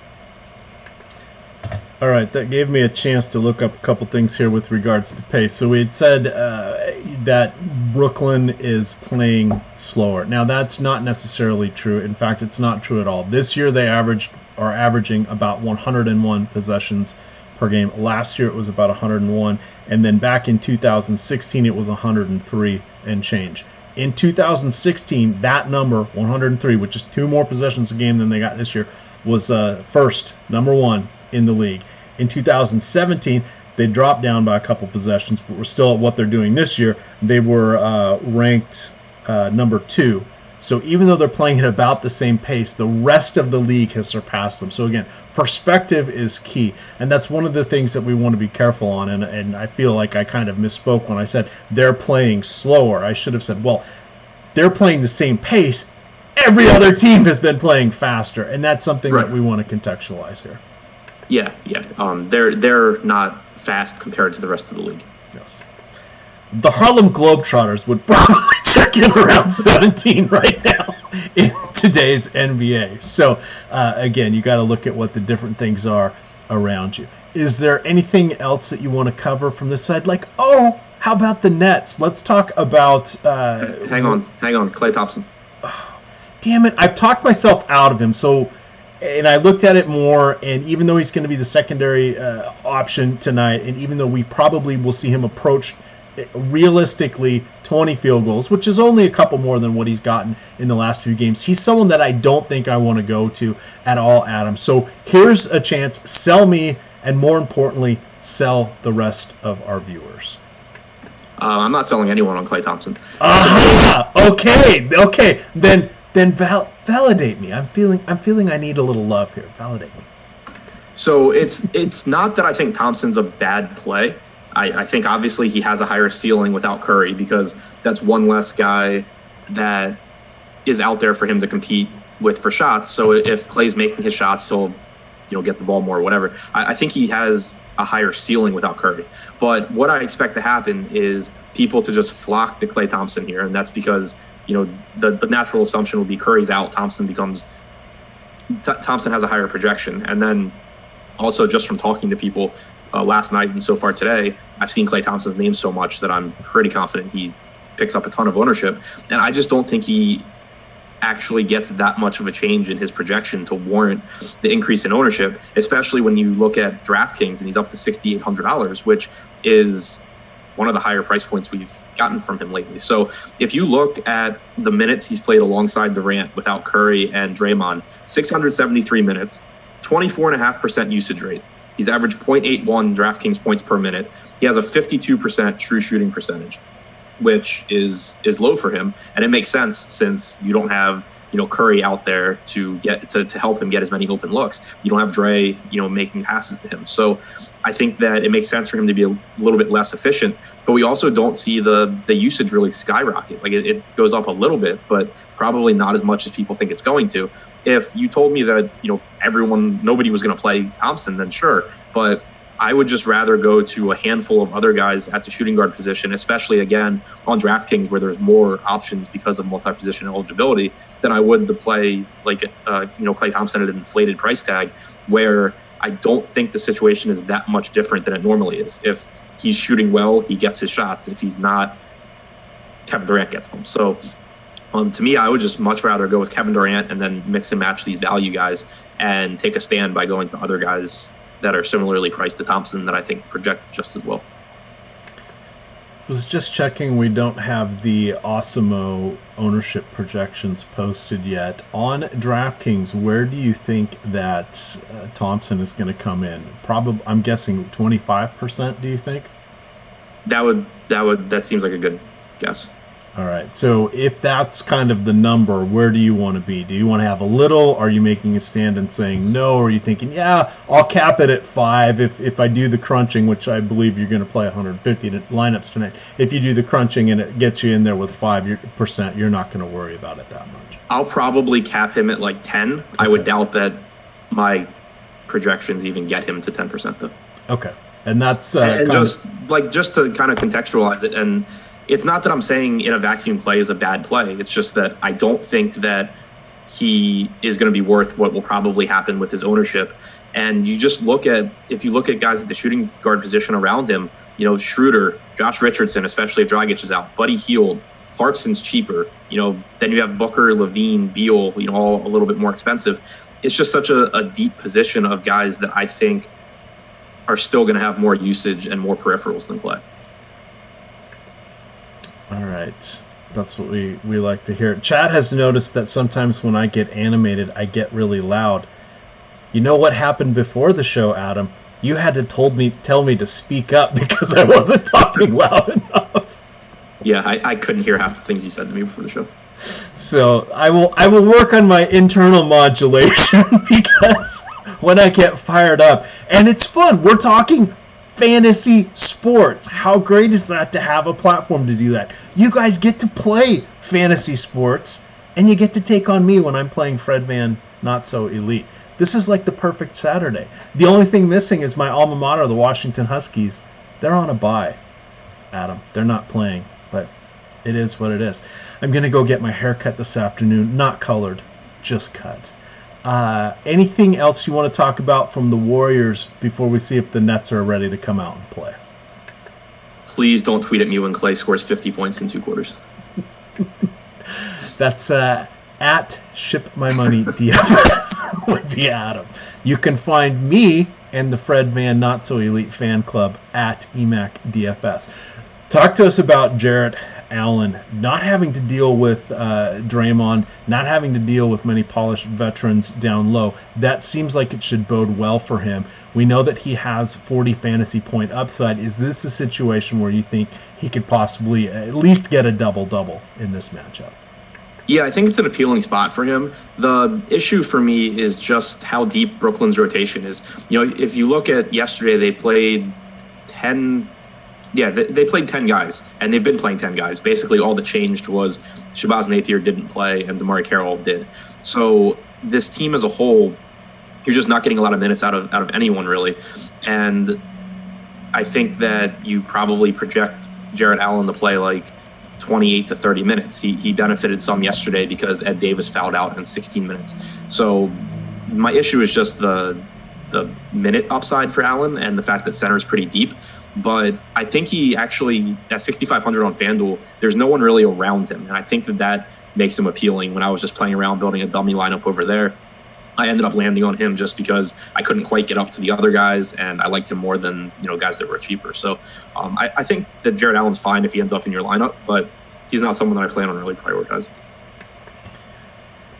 All right, that gave me a chance to look up a couple things here with regards to pace. So we had said that Brooklyn is playing slower. Now that's not necessarily true. In fact, it's not true at all. This year they are averaging about 101 possessions per game. Last year it was about 101, and then back in 2016 it was 103 and change. In 2016, that number 103, which is 2 more possessions a game than they got this year, was number one in the league. In 2017, they dropped down by a couple possessions, but we're still at what they're doing this year. They were ranked number 2. So even though they're playing at about the same pace, the rest of the league has surpassed them. So again, perspective is key. And that's one of the things that we want to be careful on. And I feel like I kind of misspoke when I said they're playing slower. I should have said, well, they're playing the same pace. Every other team has been playing faster. And that's something that we want to contextualize here. Yeah. They're not fast compared to the rest of the league. Yes. The Harlem Globetrotters would probably check in around 17 right now in today's NBA. So, again, you got to look at what the different things are around you. Is there anything else that you want to cover from this side? Like, how about the Nets? Let's talk about... Hang on. Klay Thompson. Oh, damn it. I've talked myself out of him. So... And I looked at it more, and even though he's going to be the secondary option tonight, and even though we probably will see him approach realistically 20 field goals, which is only a couple more than what he's gotten in the last few games, he's someone that I don't think I want to go to at all, Adam. So here's a chance. Sell me, and more importantly, sell the rest of our viewers. I'm not selling anyone on Klay Thompson. Okay. Then validate me. I'm feeling I need a little love here. Validate me. So it's not that I think Thompson's a bad play. I think obviously he has a higher ceiling without Curry because that's one less guy that is out there for him to compete with for shots. So if Klay's making his shots, he'll get the ball more or whatever. I think he has a higher ceiling without Curry. But what I expect to happen is people to just flock to Klay Thompson here, and that's because the natural assumption would be Curry's out, Thompson has a higher projection. And then also just from talking to people last night and so far today, I've seen Klay Thompson's name so much that I'm pretty confident he picks up a ton of ownership. And I just don't think he actually gets that much of a change in his projection to warrant the increase in ownership, especially when you look at DraftKings and he's up to $6,800, which is one of the higher price points we've gotten from him lately. So if you look at the minutes he's played alongside Durant without Curry and Draymond, 673 minutes, 24.5% usage rate. He's averaged 0.81 DraftKings points per minute. He has a 52% true shooting percentage, which is low for him. And it makes sense since you don't have Curry out there to get to help him get as many open looks. You don't have Dre, making passes to him. So I think that it makes sense for him to be a little bit less efficient, but we also don't see the usage really skyrocket. Like it goes up a little bit, but probably not as much as people think it's going to. If you told me that, nobody was going to play Thompson, then sure. But I would just rather go to a handful of other guys at the shooting guard position, especially again on DraftKings where there's more options because of multi-position eligibility than I would to play Klay Thompson at an inflated price tag where I don't think the situation is that much different than it normally is. If he's shooting well, he gets his shots. If he's not, Kevin Durant gets them. So to me, I would just much rather go with Kevin Durant and then mix and match these value guys and take a stand by going to other guys that are similarly priced to Thompson that I think project just as well. Was just checking, we don't have the Awesemo ownership projections posted yet. On DraftKings, where do you think that Thompson is going to come in? Probably, I'm guessing 25%, do you think? That seems like a good guess. All right. So if that's kind of the number, where do you want to be? Do you want to have a little? Are you making a stand and saying no? Or are you thinking, yeah, I'll cap it at 5 if I do the crunching, which I believe you're going to play 150 lineups tonight. If you do the crunching and it gets you in there with 5%, you're not going to worry about it that much. I'll probably cap him at like 10. Okay. I would doubt that my projections even get him to 10% though. Okay. And that's just to kind of contextualize it, and it's not that I'm saying in a vacuum Klay is a bad play. It's just that I don't think that he is going to be worth what will probably happen with his ownership. And you just if you look at guys at the shooting guard position around him, Schroeder, Josh Richardson, especially if Dragic is out, Buddy Hield, Clarkson's cheaper, then you have Booker, Levine, Beal, all a little bit more expensive. It's just such a deep position of guys that I think are still going to have more usage and more peripherals than Klay. All right. That's what we like to hear. Chad has noticed that sometimes when I get animated, I get really loud. You know what happened before the show, Adam? You had to tell me to speak up because I wasn't talking loud enough. Yeah, I couldn't hear half the things you said to me before the show. So I will work on my internal modulation because when I get fired up, and it's fun. We're talking fantasy sports. How great is that to have a platform to do that? You guys get to play fantasy sports, and you get to take on me when I'm playing Fred Van Not So Elite. This is like the perfect Saturday. The only thing missing is my alma mater, the Washington Huskies. They're on a bye, Adam. They're not playing, but it is what it is. I'm going to go get my hair cut this afternoon. Not colored, just cut. Anything else you want to talk about from the Warriors before we see if the Nets are ready to come out and play? Please don't tweet at me when Klay scores 50 points in 2 quarters. That's at Ship My Money DFS would be Adam. You can find me and the Fred Van Not So Elite fan club at EMAC DFS. Talk to us about Jarrett Allen not having to deal with Draymond, not having to deal with many polished veterans down low. That seems like it should bode well for him. We know that he has 40 fantasy point upside. Is this a situation where you think he could possibly at least get a double-double in this matchup? Yeah, I think it's an appealing spot for him. The issue for me is just how deep Brooklyn's rotation is. If you look at yesterday, they played 10. Yeah, they played 10 guys, and they've been playing 10 guys. Basically, all that changed was Shabazz Napier didn't play, and DeMar Carroll did. So this team as a whole, you're just not getting a lot of minutes out of anyone, really. And I think that you probably project Jarrett Allen to play like 28 to 30 minutes. He benefited some yesterday because Ed Davis fouled out in 16 minutes. So my issue is just the minute upside for Allen and the fact that center is pretty deep. But I think he actually, at 6,500 on FanDuel, there's no one really around him. And I think that makes him appealing. When I was just playing around building a dummy lineup over there, I ended up landing on him just because I couldn't quite get up to the other guys, and I liked him more than guys that were cheaper. So I think that Jarrett Allen's fine if he ends up in your lineup, but he's not someone that I plan on really prioritizing.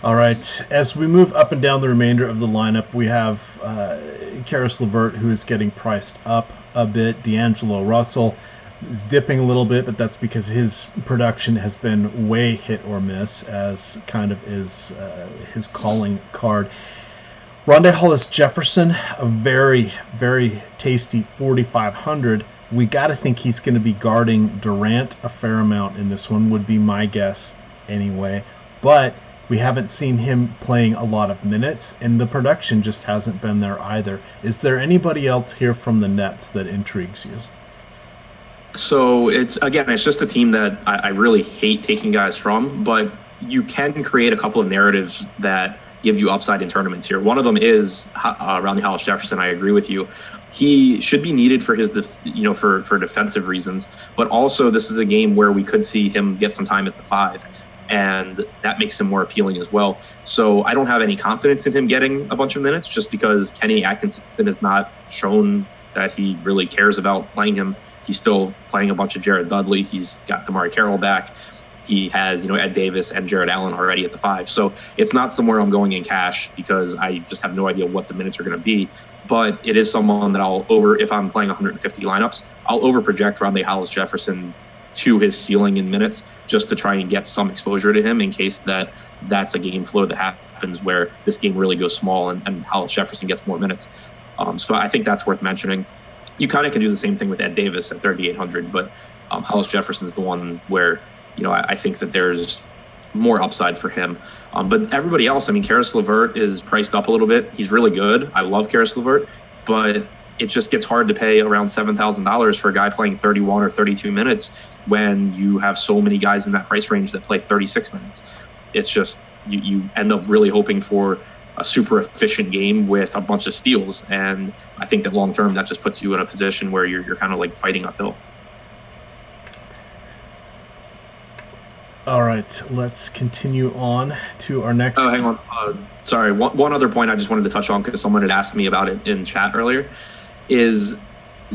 All right. As we move up and down the remainder of the lineup, we have Karis LeVert, who is getting priced up a bit. D'Angelo Russell is dipping a little bit, but that's because his production has been way hit or miss, as kind of is his calling card. Rondé Hollis-Jefferson, a very, very tasty 4,500. We got to think he's going to be guarding Durant a fair amount in this one, would be my guess anyway. But we haven't seen him playing a lot of minutes, and the production just hasn't been there either. Is there anybody else here from the Nets that intrigues you? So it's just a team that I really hate taking guys from, but you can create a couple of narratives that give you upside in tournaments here. One of them is Rondé Hollis-Jefferson. I agree with you. He should be needed for his, for defensive reasons, but also this is a game where we could see him get some time at the 5. And that makes him more appealing as well. So I don't have any confidence in him getting a bunch of minutes just because Kenny Atkinson has not shown that he really cares about playing him. He's still playing a bunch of Jared Dudley. He's got DeMar Carroll back. He has, Ed Davis and Jarrett Allen already at the 5. So it's not somewhere I'm going in cash because I just have no idea what the minutes are going to be. But it is someone that if I'm playing 150 lineups, I'll over project Rondé Hollis-Jefferson to his ceiling in minutes just to try and get some exposure to him in case that's a game flow that happens where this game really goes small and Hollis-Jefferson gets more minutes. So I think that's worth mentioning. You kind of can do the same thing with Ed Davis at 3,800, but Hollis-Jefferson's the one where, I think that there's more upside for him. But everybody else, Karis LeVert is priced up a little bit. He's really good. I love Karis LeVert, but it just gets hard to pay around $7,000 for a guy playing 31 or 32 minutes when you have so many guys in that price range that play 36 minutes. It's just, you end up really hoping for a super efficient game with a bunch of steals. And I think that long term, that just puts you in a position where you're kind of like fighting uphill. All right, let's continue on to our next. Oh, hang on. Sorry, one other point I just wanted to touch on, because someone had asked me about it in chat earlier, is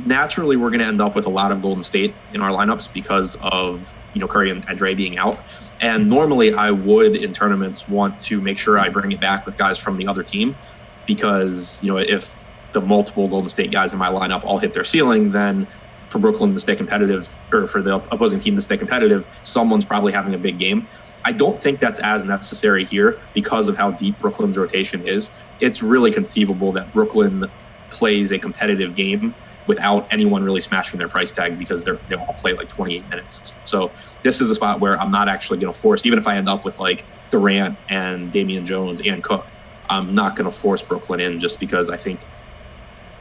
naturally we're going to end up with a lot of Golden State in our lineups because of Curry and Dre being out. And normally I would, in tournaments, want to make sure I bring it back with guys from the other team, because if the multiple Golden State guys in my lineup all hit their ceiling, then for Brooklyn to stay competitive, or for the opposing team to stay competitive, someone's probably having a big game. I don't think that's as necessary here because of how deep Brooklyn's rotation is. It's really conceivable that Brooklyn plays a competitive game without anyone really smashing their price tag, because they all play like 28 minutes. So this is a spot where I'm not actually going to force, even if I end up with like Durant and Damian Jones and Cook, I'm not going to force Brooklyn in, just because I think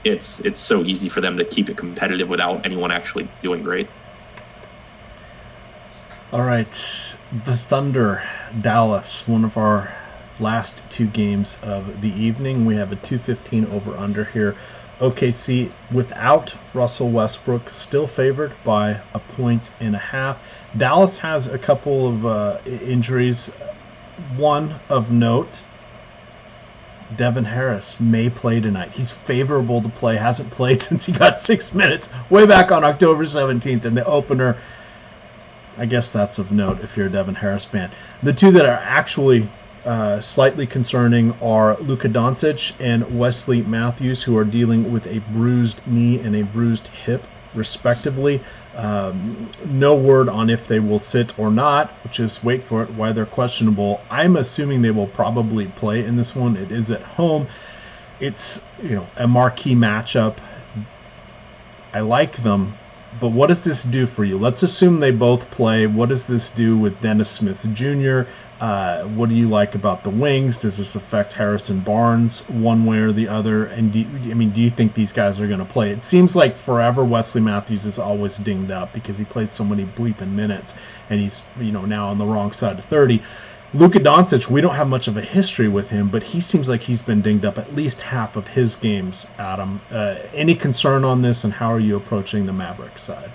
it's so easy for them to keep it competitive without anyone actually doing great. All right, the Thunder, Dallas, one of our last two games of the evening. We have a 215 over-under here. OKC, without Russell Westbrook, still favored by 1.5. Dallas has a couple of injuries. One of note, Devin Harris may play tonight. He's favorable to play, hasn't played since he got 6 minutes way back on October 17th in the opener. I guess that's of note if you're a Devin Harris fan. The two that are actually slightly concerning are Luka Doncic and Wesley Matthews, who are dealing with a bruised knee and a bruised hip, respectively. No word on if they will sit or not, which is, wait for it, why they're questionable. I'm assuming they will probably play in this one. It is at home. It's a marquee matchup. I like them, but what does this do for you? Let's assume they both play. What does this do with Dennis Smith Jr.? What do you like about the wings? Does this affect Harrison Barnes one way or the other? And do you think these guys are going to play? It seems like forever Wesley Matthews is always dinged up because he plays so many bleeping minutes, and he's now on the wrong side of 30. Luka Doncic, we don't have much of a history with him, but he seems like he's been dinged up at least half of his games, Adam. Any concern on this, and how are you approaching the Mavericks side?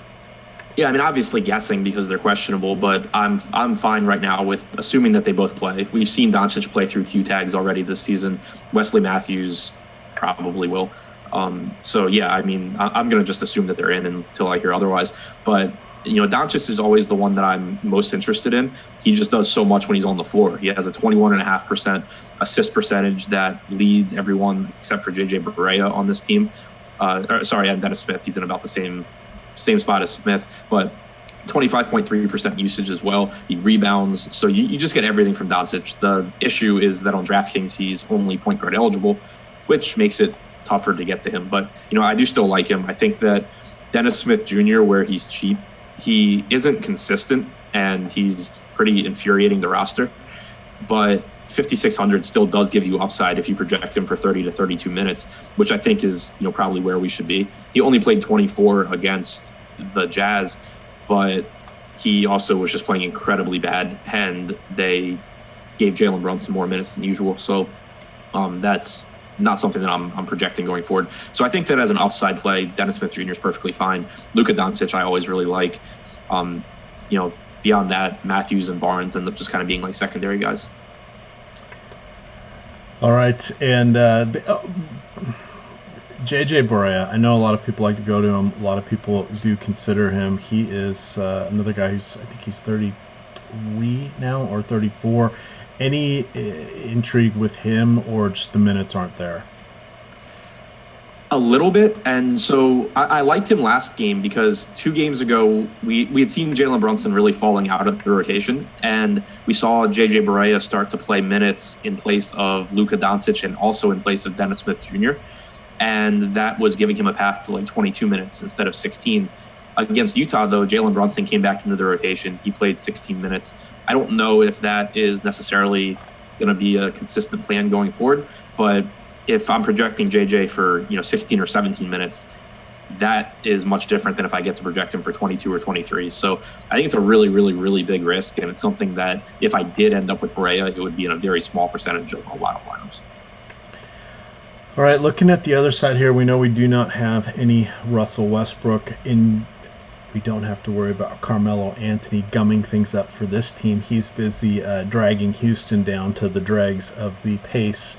Yeah, obviously guessing because they're questionable, but I'm fine right now with assuming that they both play. We've seen Doncic play through Q tags already this season. Wesley Matthews probably will. So yeah, I'm going to just assume that they're in until I hear otherwise. But Doncic is always the one that I'm most interested in. He just does so much when he's on the floor. He has a 21.5% assist percentage that leads everyone except for JJ Barea on this team. And Dennis Smith. He's in about the same spot as Smith, but 25.3% usage as well. He rebounds. So you just get everything from Doncic. The issue is that on DraftKings, he's only point guard eligible, which makes it tougher to get to him. But, I do still like him. I think that Dennis Smith Jr., where he's cheap, he isn't consistent, and he's pretty infuriating the roster. But 5,600 still does give you upside if you project him for 30 to 32 minutes, which I think is probably where we should be. He only played 24 against the Jazz, but he also was just playing incredibly bad, and they gave Jalen Brunson more minutes than usual. So that's not something that I'm projecting going forward. So I think that as an upside play, Dennis Smith Jr. is perfectly fine. Luka Doncic I always really like. Beyond that, Matthews and Barnes end up just kind of being like secondary guys. All right, and JJ Barea, I know a lot of people like to go to him. A lot of people do consider him. He is another guy I think he's 33 now or 34. Any intrigue with him, or just the minutes aren't there? A little bit, and so I liked him last game because 2 games ago we had seen Jalen Brunson really falling out of the rotation, and we saw JJ Barea start to play minutes in place of Luka Doncic and also in place of Dennis Smith Jr., and that was giving him a path to like 22 minutes instead of 16. Against Utah, though, Jalen Brunson came back into the rotation. He played 16 minutes. I don't know if that is necessarily going to be a consistent plan going forward, but if I'm projecting JJ for 16 or 17 minutes, that is much different than if I get to project him for 22 or 23. So I think it's a really, really, really big risk. And it's something that if I did end up with Barea, it would be in a very small percentage of a lot of lineups. All right, looking at the other side here, we know we do not have any Russell Westbrook. We don't have to worry about Carmelo Anthony gumming things up for this team. He's busy dragging Houston down to the dregs of the pace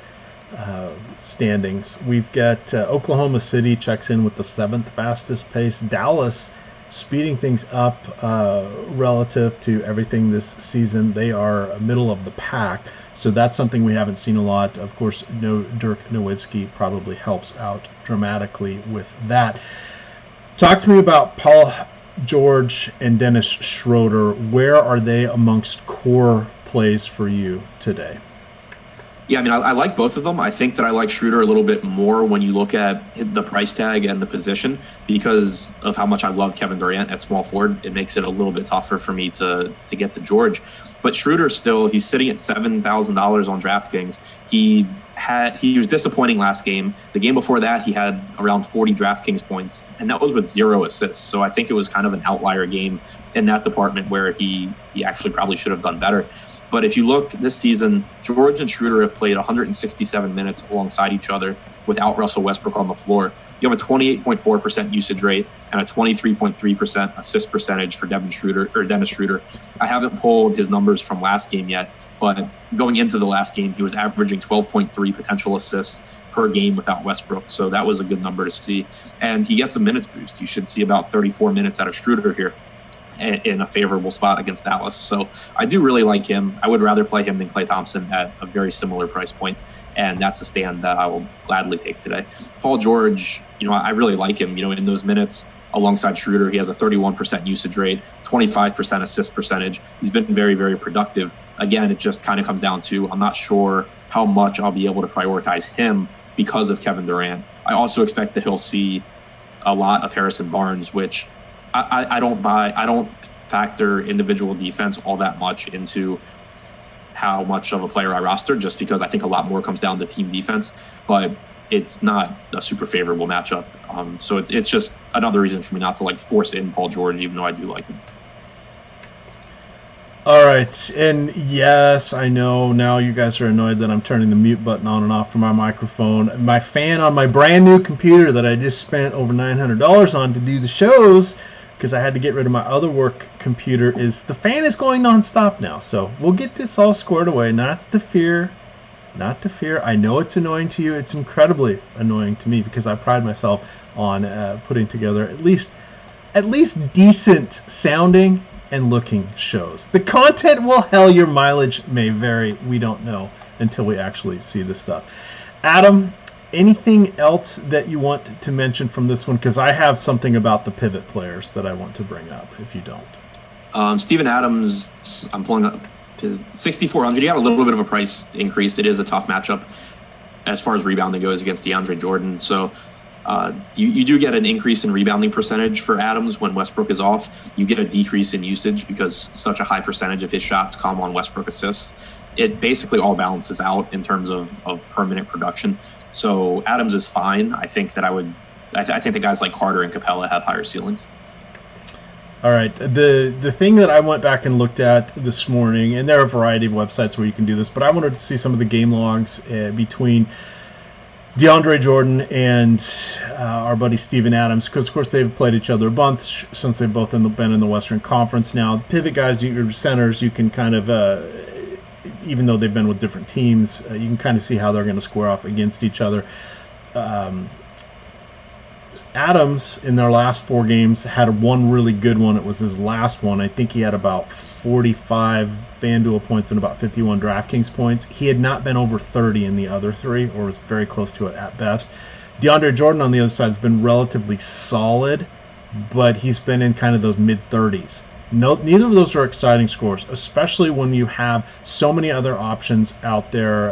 standings. We've got Oklahoma City checks in with the 7th fastest pace. Dallas speeding things up relative to everything this season. They are middle of the pack, so that's something we haven't seen a lot. Of course, Dirk Nowitzki probably helps out dramatically with that. Talk to me about Paul George and Dennis Schroeder. Where are they amongst core plays for you today? Yeah, I mean, I like both of them. I think that I like Schroeder a little bit more when you look at the price tag and the position because of how much I love Kevin Durant at small forward. It makes it a little bit tougher for me to get to George. But Schroeder still, he's sitting at $7,000 on DraftKings. He was disappointing last game. The game before that, he had around 40 DraftKings points, and that was with 0 assists. So I think it was kind of an outlier game in that department where he actually probably should have done better. But if you look this season, George and Schroeder have played 167 minutes alongside each other without Russell Westbrook on the floor. You have a 28.4% usage rate and a 23.3% assist percentage for Dennis Schroeder. I haven't pulled his numbers from last game yet, but going into the last game, he was averaging 12.3 potential assists per game without Westbrook. So that was a good number to see. And he gets a minutes boost. You should see about 34 minutes out of Schroeder here in a favorable spot against Dallas. So I do really like him. I would rather play him than Klay Thompson at a very similar price point, and that's a stand that I will gladly take today. Paul George, I really like him. In those minutes alongside Schroeder, he has a 31% usage rate, 25% assist percentage. He's been very, very productive. Again, it just kind of comes down to I'm not sure how much I'll be able to prioritize him because of Kevin Durant. I also expect that he'll see a lot of Harrison Barnes, which I don't buy. I don't factor individual defense all that much into how much of a player I roster, just because I think a lot more comes down to team defense. But it's not a super favorable matchup. So it's just another reason for me not to force in Paul George, even though I do like him. All right, and yes, I know now you guys are annoyed that I'm turning the mute button on and off from my microphone. My fan on my brand new computer that I just spent over $900 on to do the shows, because I had to get rid of my other work computer, the fan is going nonstop now. So we'll get this all squared away. Not to fear. I know it's annoying to you. It's incredibly annoying to me because I pride myself on putting together at least decent sounding and looking shows. The content will, hell, your mileage may vary. We don't know until we actually see the stuff. Adam, anything else that you want to mention from this one? Because I have something about the pivot players that I want to bring up if you don't. Steven Adams, I'm pulling up his 6,400. He got a little bit of a price increase. It is a tough matchup as far as rebounding goes against DeAndre Jordan. So you do get an increase in rebounding percentage for Adams when Westbrook is off. You get a decrease in usage because such a high percentage of his shots come on Westbrook assists. It basically all balances out in terms of per minute production. So Adams is fine. I think that I think the guys like Carter and Capella have higher ceilings. All right. The thing that I went back and looked at this morning, and there are a variety of websites where you can do this, but I wanted to see some of the game logs between DeAndre Jordan and our buddy Steven Adams, because of course they've played each other a bunch since they've both been in the Western Conference. Now, pivot guys, your centers, you can kind of, even though they've been with different teams, you can kind of see how they're going to square off against each other. Adams, in their last 4 games, had one really good one. It was his last one. I think he had about 45 FanDuel points and about 51 DraftKings points. He had not been over 30 in the other 3, or was very close to it at best. DeAndre Jordan, on the other side, has been relatively solid, but he's been in kind of those mid-30s. No, neither of those are exciting scores, especially when you have so many other options out there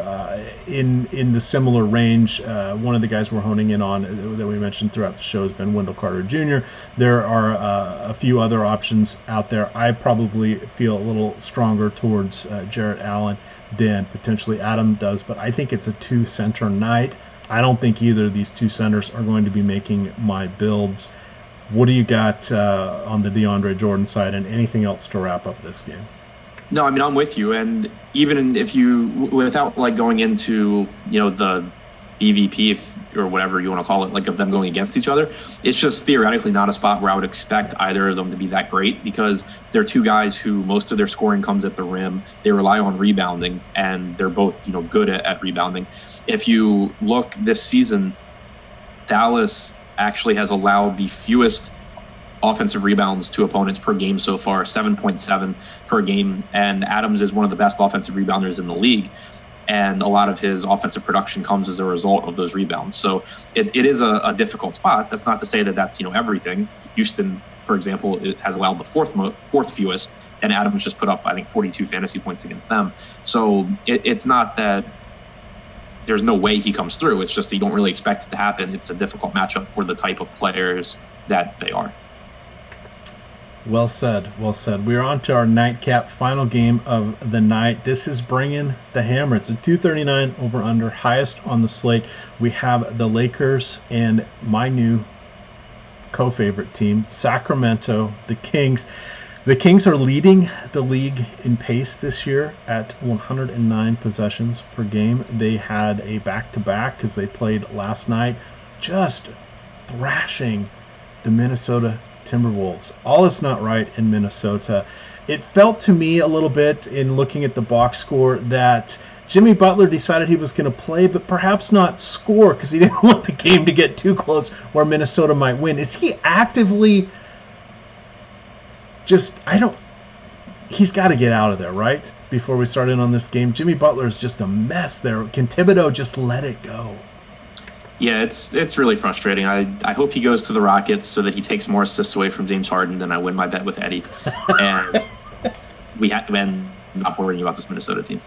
in the similar range. One of the guys we're honing in on that we mentioned throughout the show has been Wendell Carter Jr. There are a few other options out there. I probably feel a little stronger towards Jarrett Allen than potentially Adam does, but I think it's a 2-center night. I don't think either of these two centers are going to be making my builds. What do you got on the DeAndre Jordan side, and anything else to wrap up this game? No, I mean, I'm with you. And even if you, without like going into, the BVP or whatever you want to call it, like of them going against each other, it's just theoretically not a spot where I would expect either of them to be that great, because they're two guys who most of their scoring comes at the rim. They rely on rebounding, and they're both, good at rebounding. If you look this season, Dallas actually has allowed the fewest offensive rebounds to opponents per game so far, 7.7 per game. And Adams is one of the best offensive rebounders in the league. And a lot of his offensive production comes as a result of those rebounds. So it is a difficult spot. That's not to say that that's, everything. Houston, for example, has allowed the fourth fewest, and Adams just put up, I think, 42 fantasy points against them. So it's not that there's no way he comes through. It's just that you don't really expect it to happen. It's a difficult matchup for the type of players that they are. Well said. Well said. We're on to our nightcap final game of the night. This is bringing the hammer. It's a 239 over under, highest on the slate. We have the Lakers and my new co-favorite team, Sacramento, the Kings. The Kings are leading the league in pace this year at 109 possessions per game. They had a back-to-back because they played last night, just thrashing the Minnesota Timberwolves. All is not right in Minnesota. It felt to me a little bit in looking at the box score that Jimmy Butler decided he was going to play, but perhaps not score because he didn't want the game to get too close where Minnesota might win. Is he actively he's got to get out of there, right? Before we start in on this game. Jimmy Butler is just a mess there. Can Thibodeau just let it go? Yeah, it's really frustrating. I hope he goes to the Rockets so that he takes more assists away from James Harden, and I win my bet with Eddie. And I'm not worrying about this Minnesota team.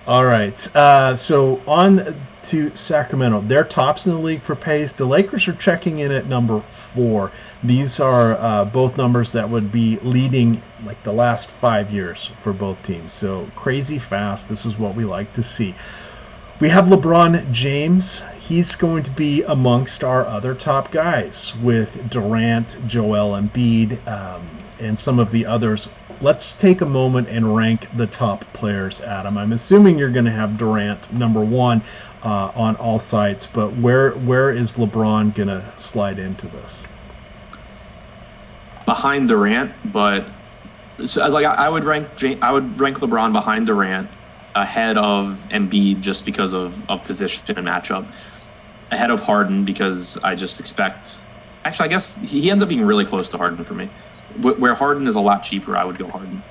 All right. So on to Sacramento. They're tops in the league for pace. The Lakers are checking in at number 4. These are both numbers that would be leading like the last 5 years for both teams. So crazy fast. This is what we like to see. We have LeBron James. He's going to be amongst our other top guys with Durant, Joel Embiid, and some of the others. Let's take a moment and rank the top players, Adam. I'm assuming you're going to have Durant number 1 on all sites, but where is LeBron going to slide into this? Behind Durant, but I would rank LeBron behind Durant, ahead of Embiid just because of position and matchup, ahead of Harden because I just expect. Actually, I guess he ends up being really close to Harden for me. Where Harden is a lot cheaper, I would go Harden.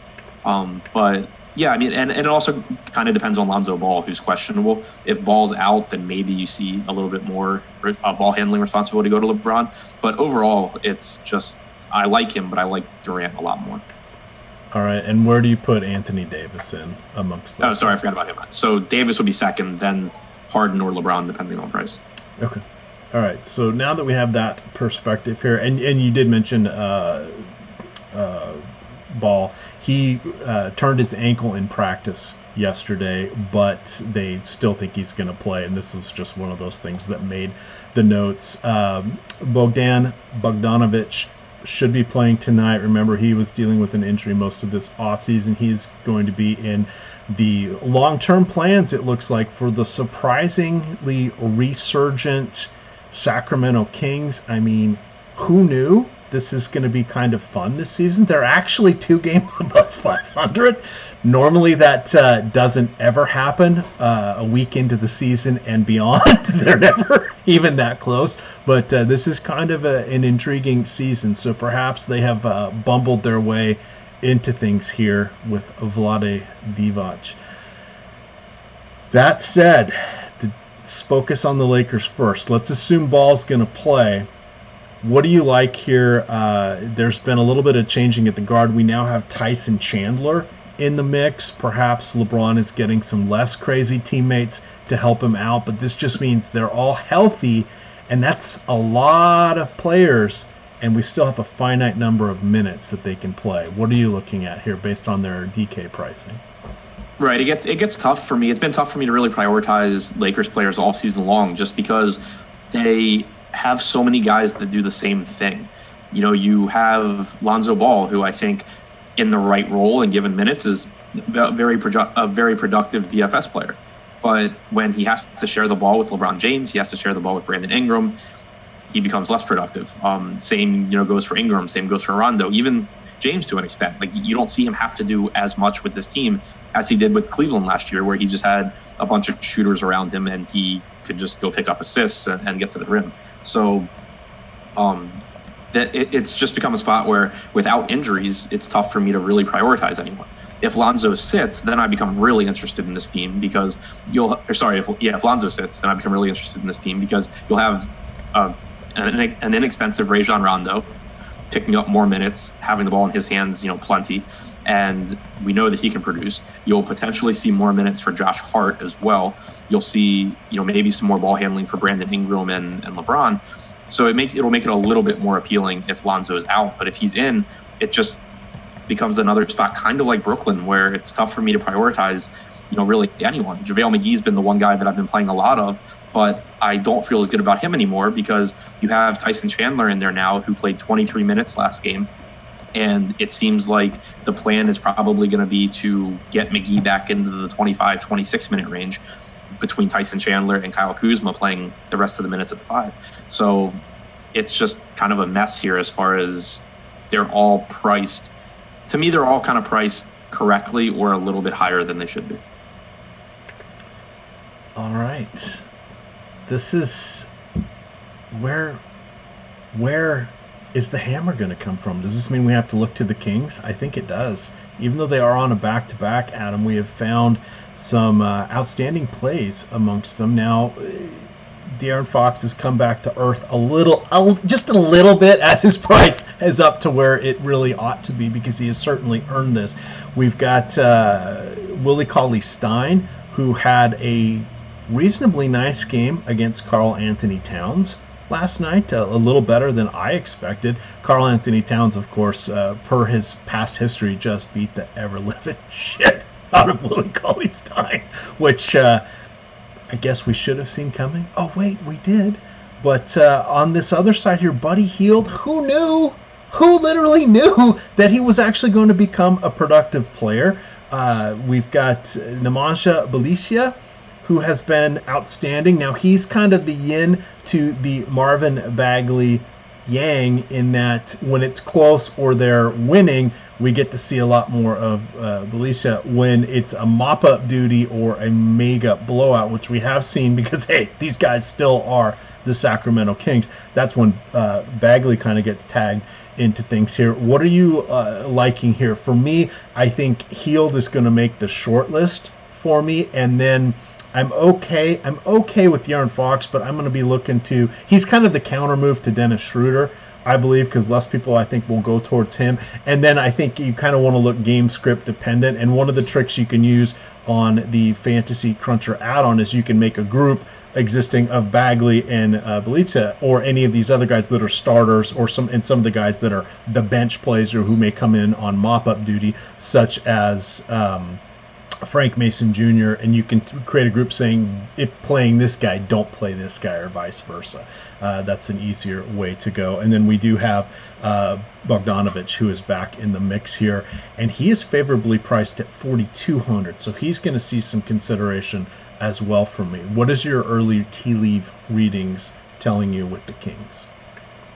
But yeah, I mean, and it also kind of depends on Lonzo Ball, who's questionable. If Ball's out, then maybe you see a little bit more ball handling responsibility go to LeBron. But overall, it's just I like him, but I like Durant a lot more. All right, and where do you put Anthony Davis in amongst those? Oh, sorry, I forgot about him. So Davis would be second, then Harden or LeBron, depending on price. Okay. All right, so now that we have that perspective here, and you did mention Ball, he turned his ankle in practice yesterday, but they still think he's going to play, and this was just one of those things that made the notes. Bogdanovic should be playing tonight. Remember, he was dealing with an injury most of this offseason. He's going to be in the long-term plans, it looks like, for the surprisingly resurgent Sacramento Kings. I mean, who knew this is going to be kind of fun this season? They're actually 2 games above 500. Normally that doesn't ever happen a week into the season and beyond. They're never even that close. But this is kind of an intriguing season. So perhaps they have bumbled their way into things here with Vlade Divac. That said, let's focus on the Lakers first. Let's assume Ball's going to play. What do you like here? There's been a little bit of changing at the guard. We now have Tyson Chandler in the mix. Perhaps LeBron is getting some less crazy teammates to help him out, but this just means they're all healthy, and that's a lot of players, and we still have a finite number of minutes that they can play. What are you looking at here based on their DK pricing? Right. It gets tough for me. It's been tough for me to really prioritize Lakers players all season long, just because they have so many guys that do the same thing. You know, you have Lonzo Ball, who I think in the right role and given minutes is a very productive DFS player. But when he has to share the ball with LeBron James, he has to share the ball with Brandon Ingram, he becomes less productive. Same, goes for Ingram. Same goes for Rondo. Even James to an extent. Like, you don't see him have to do as much with this team as he did with Cleveland last year, where he just had a bunch of shooters around him and he could just go pick up assists and get to the rim. So it's just become a spot where without injuries, it's tough for me to really prioritize anyone. If Lonzo sits, then I become really interested in this team because if Lonzo sits, then I become really interested in this team because you'll have an inexpensive Rajon Rondo picking up more minutes, having the ball in his hands, plenty. And we know that he can produce. You'll potentially see more minutes for Josh Hart as well. You'll see, maybe some more ball handling for Brandon Ingram and LeBron. So it'll make it a little bit more appealing if Lonzo is out. But if he's in, it just becomes another spot, kind of like Brooklyn, where it's tough for me to prioritize, really anyone. JaVale McGee's been the one guy that I've been playing a lot of, but I don't feel as good about him anymore because you have Tyson Chandler in there now, who played 23 minutes last game. And it seems like the plan is probably going to be to get McGee back into the 25, 26-minute range between Tyson Chandler and Kyle Kuzma playing the rest of the minutes at the 5. So it's just kind of a mess here as far as they're all priced. To me, they're all kind of priced correctly or a little bit higher than they should be. All right. This is where is the hammer going to come from? Does this mean we have to look to the Kings? I think it does. Even though they are on a back-to-back, Adam, we have found some outstanding plays amongst them. Now, De'Aaron Fox has come back to earth just a little bit, as his price is up to where it really ought to be, because he has certainly earned this. We've got Willie Cauley-Stein, who had a reasonably nice game against Karl Anthony Towns last night, a little better than I expected. Karl Anthony Towns, of course, per his past history, just beat the ever-living shit out of Willie Cauley-Stein, which I guess we should have seen coming. Oh, wait, we did. But on this other side here, Buddy Hield, who knew? Who literally knew that he was actually going to become a productive player? We've got Nemanja Bjelica, who has been outstanding. Now, he's kind of the yin to the Marvin Bagley yang, in that when it's close or they're winning, we get to see a lot more of Bjelica. When it's a mop-up duty or a mega blowout, which we have seen because, hey, these guys still are the Sacramento Kings, that's when Bagley kind of gets tagged into things here. What are you liking here? For me, I think Hield is going to make the short list for me, and then I'm okay with De'Aaron Fox, but I'm going to be looking to, he's kind of the counter move to Dennis Schroeder, I believe, because less people, I think, will go towards him. And then I think you kind of want to look game script dependent. And one of the tricks you can use on the Fantasy Cruncher add-on is you can make a group existing of Bagley and Bjelica, or any of these other guys that are starters, or some of the guys that are the bench plays or who may come in on mop-up duty, such as Frank Mason Jr., and you can create a group saying, if playing this guy, don't play this guy, or vice versa. That's an easier way to go. And then we do have Bogdanovic, who is back in the mix here, and he is favorably priced at $4,200, so he's going to see some consideration as well from me. What is your early tea leaf readings telling you with the Kings?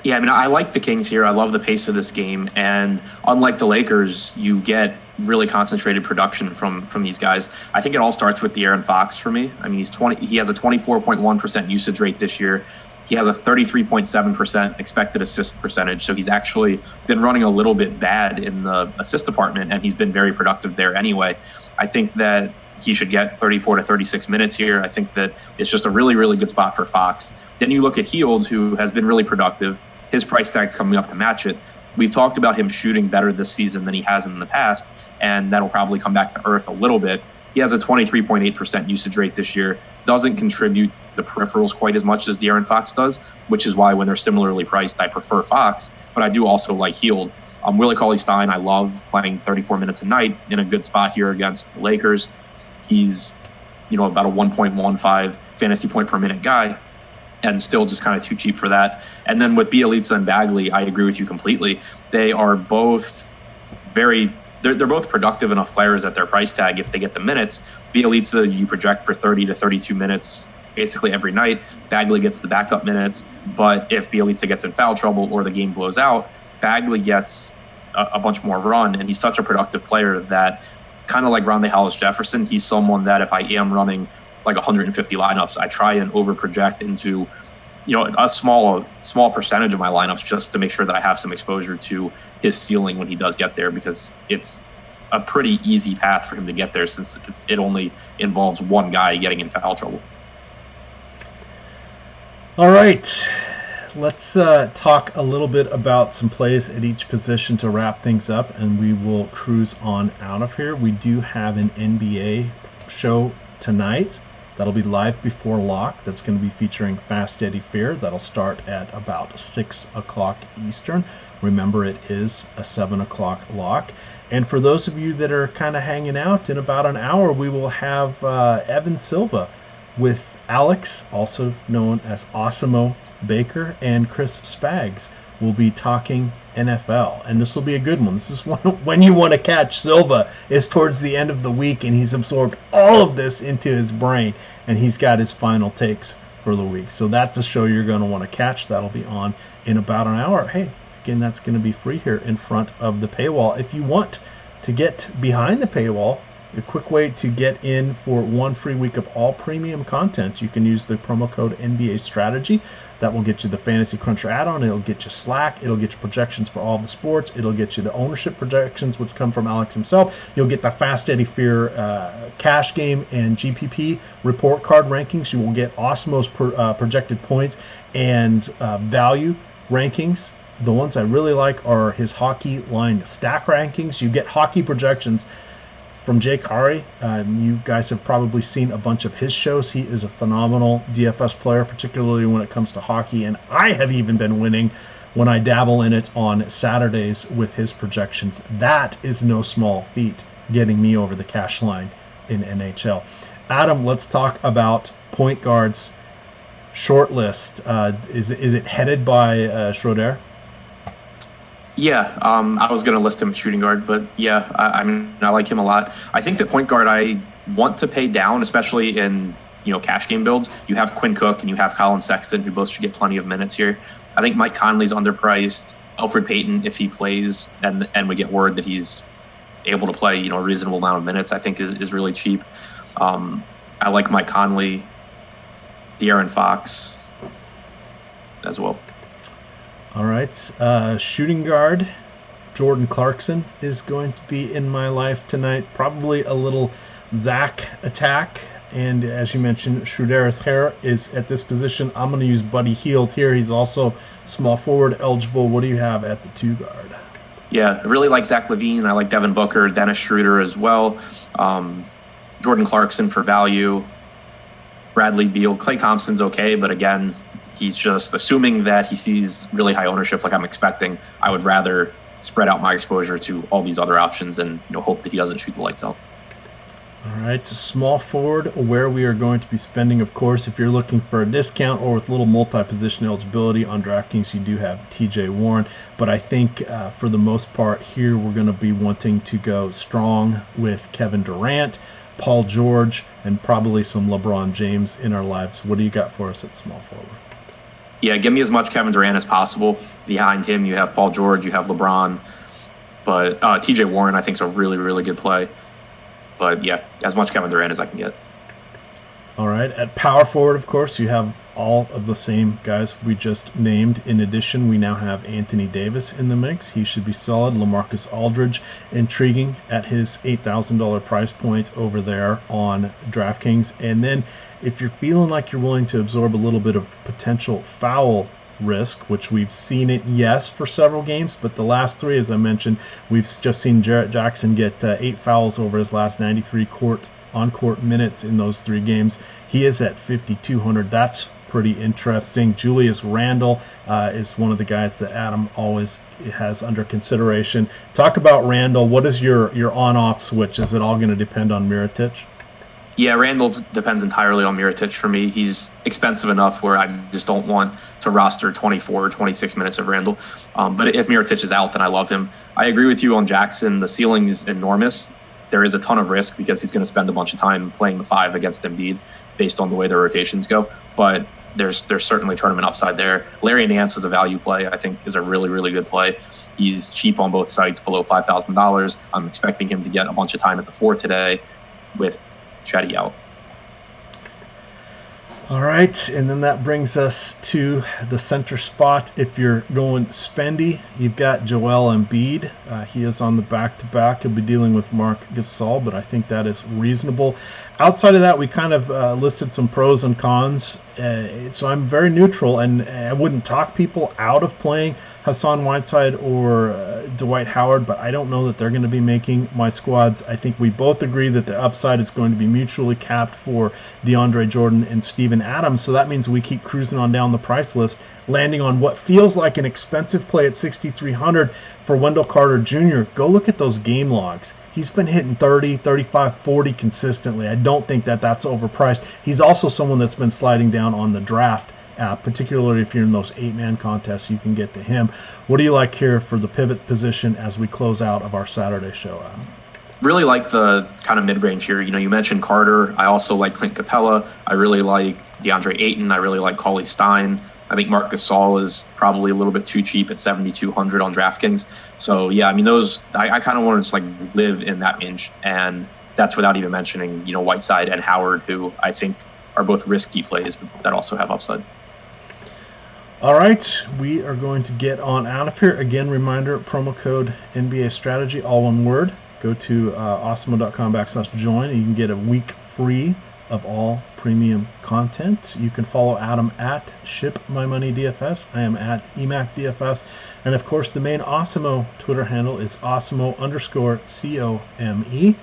Yeah, I mean, I like the Kings here. I love the pace of this game. And unlike the Lakers, you get really concentrated production from these guys. I think it all starts with De'Aaron Fox for me. I mean, he has a 24.1% usage rate this year. He has a 33.7% expected assist percentage. So he's actually been running a little bit bad in the assist department, and he's been very productive there anyway. I think that he should get 34 to 36 minutes here. I think that it's just a really, really good spot for Fox. Then you look at Hield, who has been really productive. His price tag's coming up to match it. We've talked about him shooting better this season than he has in the past, and that'll probably come back to earth a little bit. He has a 23.8% usage rate this year, doesn't contribute the peripherals quite as much as De'Aaron Fox does, which is why when they're similarly priced, I prefer Fox, but I do also like Hield. Willie Cauley-Stein, I love playing 34 minutes a night in a good spot here against the Lakers. he's, about a 1.15 fantasy point per minute guy, and still just kind of too cheap for that. And then with Bjelica and Bagley, I agree with you completely. They are both they're both productive enough players at their price tag if they get the minutes. Bjelica, you project for 30 to 32 minutes basically every night. Bagley gets the backup minutes, but if Bjelica gets in foul trouble or the game blows out, Bagley gets a bunch more run, and he's such a productive player that, kind of like Rondae Hollis-Jefferson, he's someone that if I am running like 150 lineups, I try and over project into a small percentage of my lineups just to make sure that I have some exposure to his ceiling when he does get there, because it's a pretty easy path for him to get there since it only involves one guy getting in foul trouble. All right, let's talk a little bit about some plays at each position to wrap things up, and we will cruise on out of here. We do have an NBA show tonight. That'll be live before lock. That's going to be featuring Fast Eddie Fear. That'll start at about 6 o'clock Eastern. Remember, it is a 7 o'clock lock. And for those of you that are kind of hanging out, in about an hour, we will have Evan Silva with Alex, also known as Osimo Baker, and Chris Spags will be talking NFL, and this will be a good one. This is when you want to catch Silva is towards the end of the week, and he's absorbed all of this into his brain, and he's got his final takes for the week. So that's a show you're going to want to catch. That'll be on in about an hour. Hey, again, that's going to be free here in front of the paywall. If you want to get behind the paywall, a quick way to get in for one free week of all premium content, you can use the promo code NBA Strategy. That will get you the Fantasy Cruncher add-on. It'll get you Slack. It'll get you projections for all the sports. It'll get you the ownership projections, which come from Alex himself. You'll get the Fast Eddie Fear cash game and GPP report card rankings. You will get Osmo's projected points and value rankings. The ones I really like are his hockey line stack rankings. You get hockey projections from Jake Hari. You guys have probably seen a bunch of his shows. He is a phenomenal DFS player, particularly when it comes to hockey, and I have even been winning when I dabble in it on Saturdays with his projections. That is no small feat, getting me over the cash line in NHL. Adam, let's talk about point guards short list. Is it headed by Schroeder? Yeah, I was going to list him at shooting guard, but yeah, I like him a lot. I think that point guard I want to pay down, especially in cash game builds. You have Quinn Cook and you have Colin Sexton, who both should get plenty of minutes here. I think Mike Conley's underpriced. Alfred Payton, if he plays and we get word that he's able to play a reasonable amount of minutes, I think is really cheap. I like Mike Conley, De'Aaron Fox as well. All right, shooting guard, Jordan Clarkson is going to be in my life tonight. Probably a little Zach attack, and as you mentioned, Schroeder's hair is at this position. I'm going to use Buddy Hield here. He's also small forward eligible. What do you have at the 2 guard? Yeah, I really like Zach LaVine. I like Devin Booker, Dennis Schroeder as well. Jordan Clarkson for value. Bradley Beal. Klay Thompson's okay, but again, he's just assuming that he sees really high ownership like I'm expecting. I would rather spread out my exposure to all these other options and hope that he doesn't shoot the lights out. All right, so small forward, where we are going to be spending, of course, if you're looking for a discount or with little multi-position eligibility on DraftKings, you do have TJ Warren. But I think for the most part here, we're going to be wanting to go strong with Kevin Durant, Paul George, and probably some LeBron James in our lives. What do you got for us at small forward? Yeah, give me as much Kevin Durant as possible. Behind him, you have Paul George, you have LeBron. But TJ Warren, I think, is a really, really good play. But yeah, as much Kevin Durant as I can get. All right. At power forward, of course, you have all of the same guys we just named. In addition, we now have Anthony Davis in the mix. He should be solid. LaMarcus Aldridge, intriguing at his $8,000 price point over there on DraftKings. And then if you're feeling like you're willing to absorb a little bit of potential foul risk, which we've seen it, yes, for several games, but the last 3, as I mentioned, we've just seen Jarrett Jackson get 8 fouls over his last 93 on-court minutes in those 3 games. He is at 5,200. That's pretty interesting. Julius Randle is one of the guys that Adam always has under consideration. Talk about Randle. What is your on-off switch? Is it all going to depend on Mirotic? Yeah, Randall depends entirely on Mirotic for me. He's expensive enough where I just don't want to roster 24 or 26 minutes of Randall. But if Mirotic is out, then I love him. I agree with you on Jackson. The ceiling is enormous. There is a ton of risk because he's going to spend a bunch of time playing the 5 against Embiid based on the way their rotations go. But there's certainly tournament upside there. Larry Nance is a value play. I think is a really, really good play. He's cheap on both sites, below $5,000. I'm expecting him to get a bunch of time at the 4 today with Chetty out. All right, and then that brings us to the center spot. If you're going spendy, you've got Joel Embiid. He is on the back-to-back. He'll be dealing with Marc Gasol, but I think that is reasonable. Outside of that, we kind of listed some pros and cons, so I'm very neutral, and I wouldn't talk people out of playing Hassan Whiteside or Dwight Howard, but I don't know that they're going to be making my squads. I think we both agree that the upside is going to be mutually capped for DeAndre Jordan and Steven Adams, so that means we keep cruising on down the price list, landing on what feels like an expensive play at $6,300 for Wendell Carter Jr. Go look at those game logs. He's been hitting 30, 35, 40 consistently. I don't think that that's overpriced. He's also someone that's been sliding down on the draft app, particularly if you're in those 8-man contests, you can get to him. What do you like here for the pivot position as we close out of our Saturday show, Adam? Really like the kind of mid-range here. You mentioned Carter. I also like Clint Capella. I really like DeAndre Ayton. I really like Cauley Stein. I think Marc Gasol is probably a little bit too cheap at $7,200 on DraftKings. So, yeah, those I kind of want to just live in that range. And that's without even mentioning, Whiteside and Howard, who I think are both risky plays, but that also have upside. All right, we are going to get on out of here. Again, reminder, promo code NBA Strategy, all one word. Go to awesemo.com/join, and you can get a week free of all premium content. You can follow Adam at ShipMyMoneyDFS. I am at EMACDFS. And of course, the main Awesemo Twitter handle is Awesemo_COME.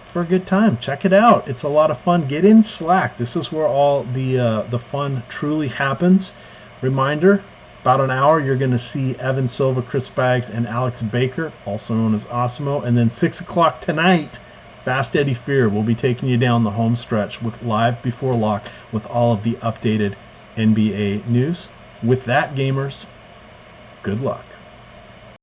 For a good time, check it out. It's a lot of fun. Get in Slack. This is where all the fun truly happens. Reminder, about an hour, you're going to see Evan Silva, Chris Baggs, and Alex Baker, also known as Awesemo. And then 6 o'clock tonight, Fast Eddie Fear will be taking you down the home stretch with Live Before Lock with all of the updated NBA news. With that, gamers, good luck.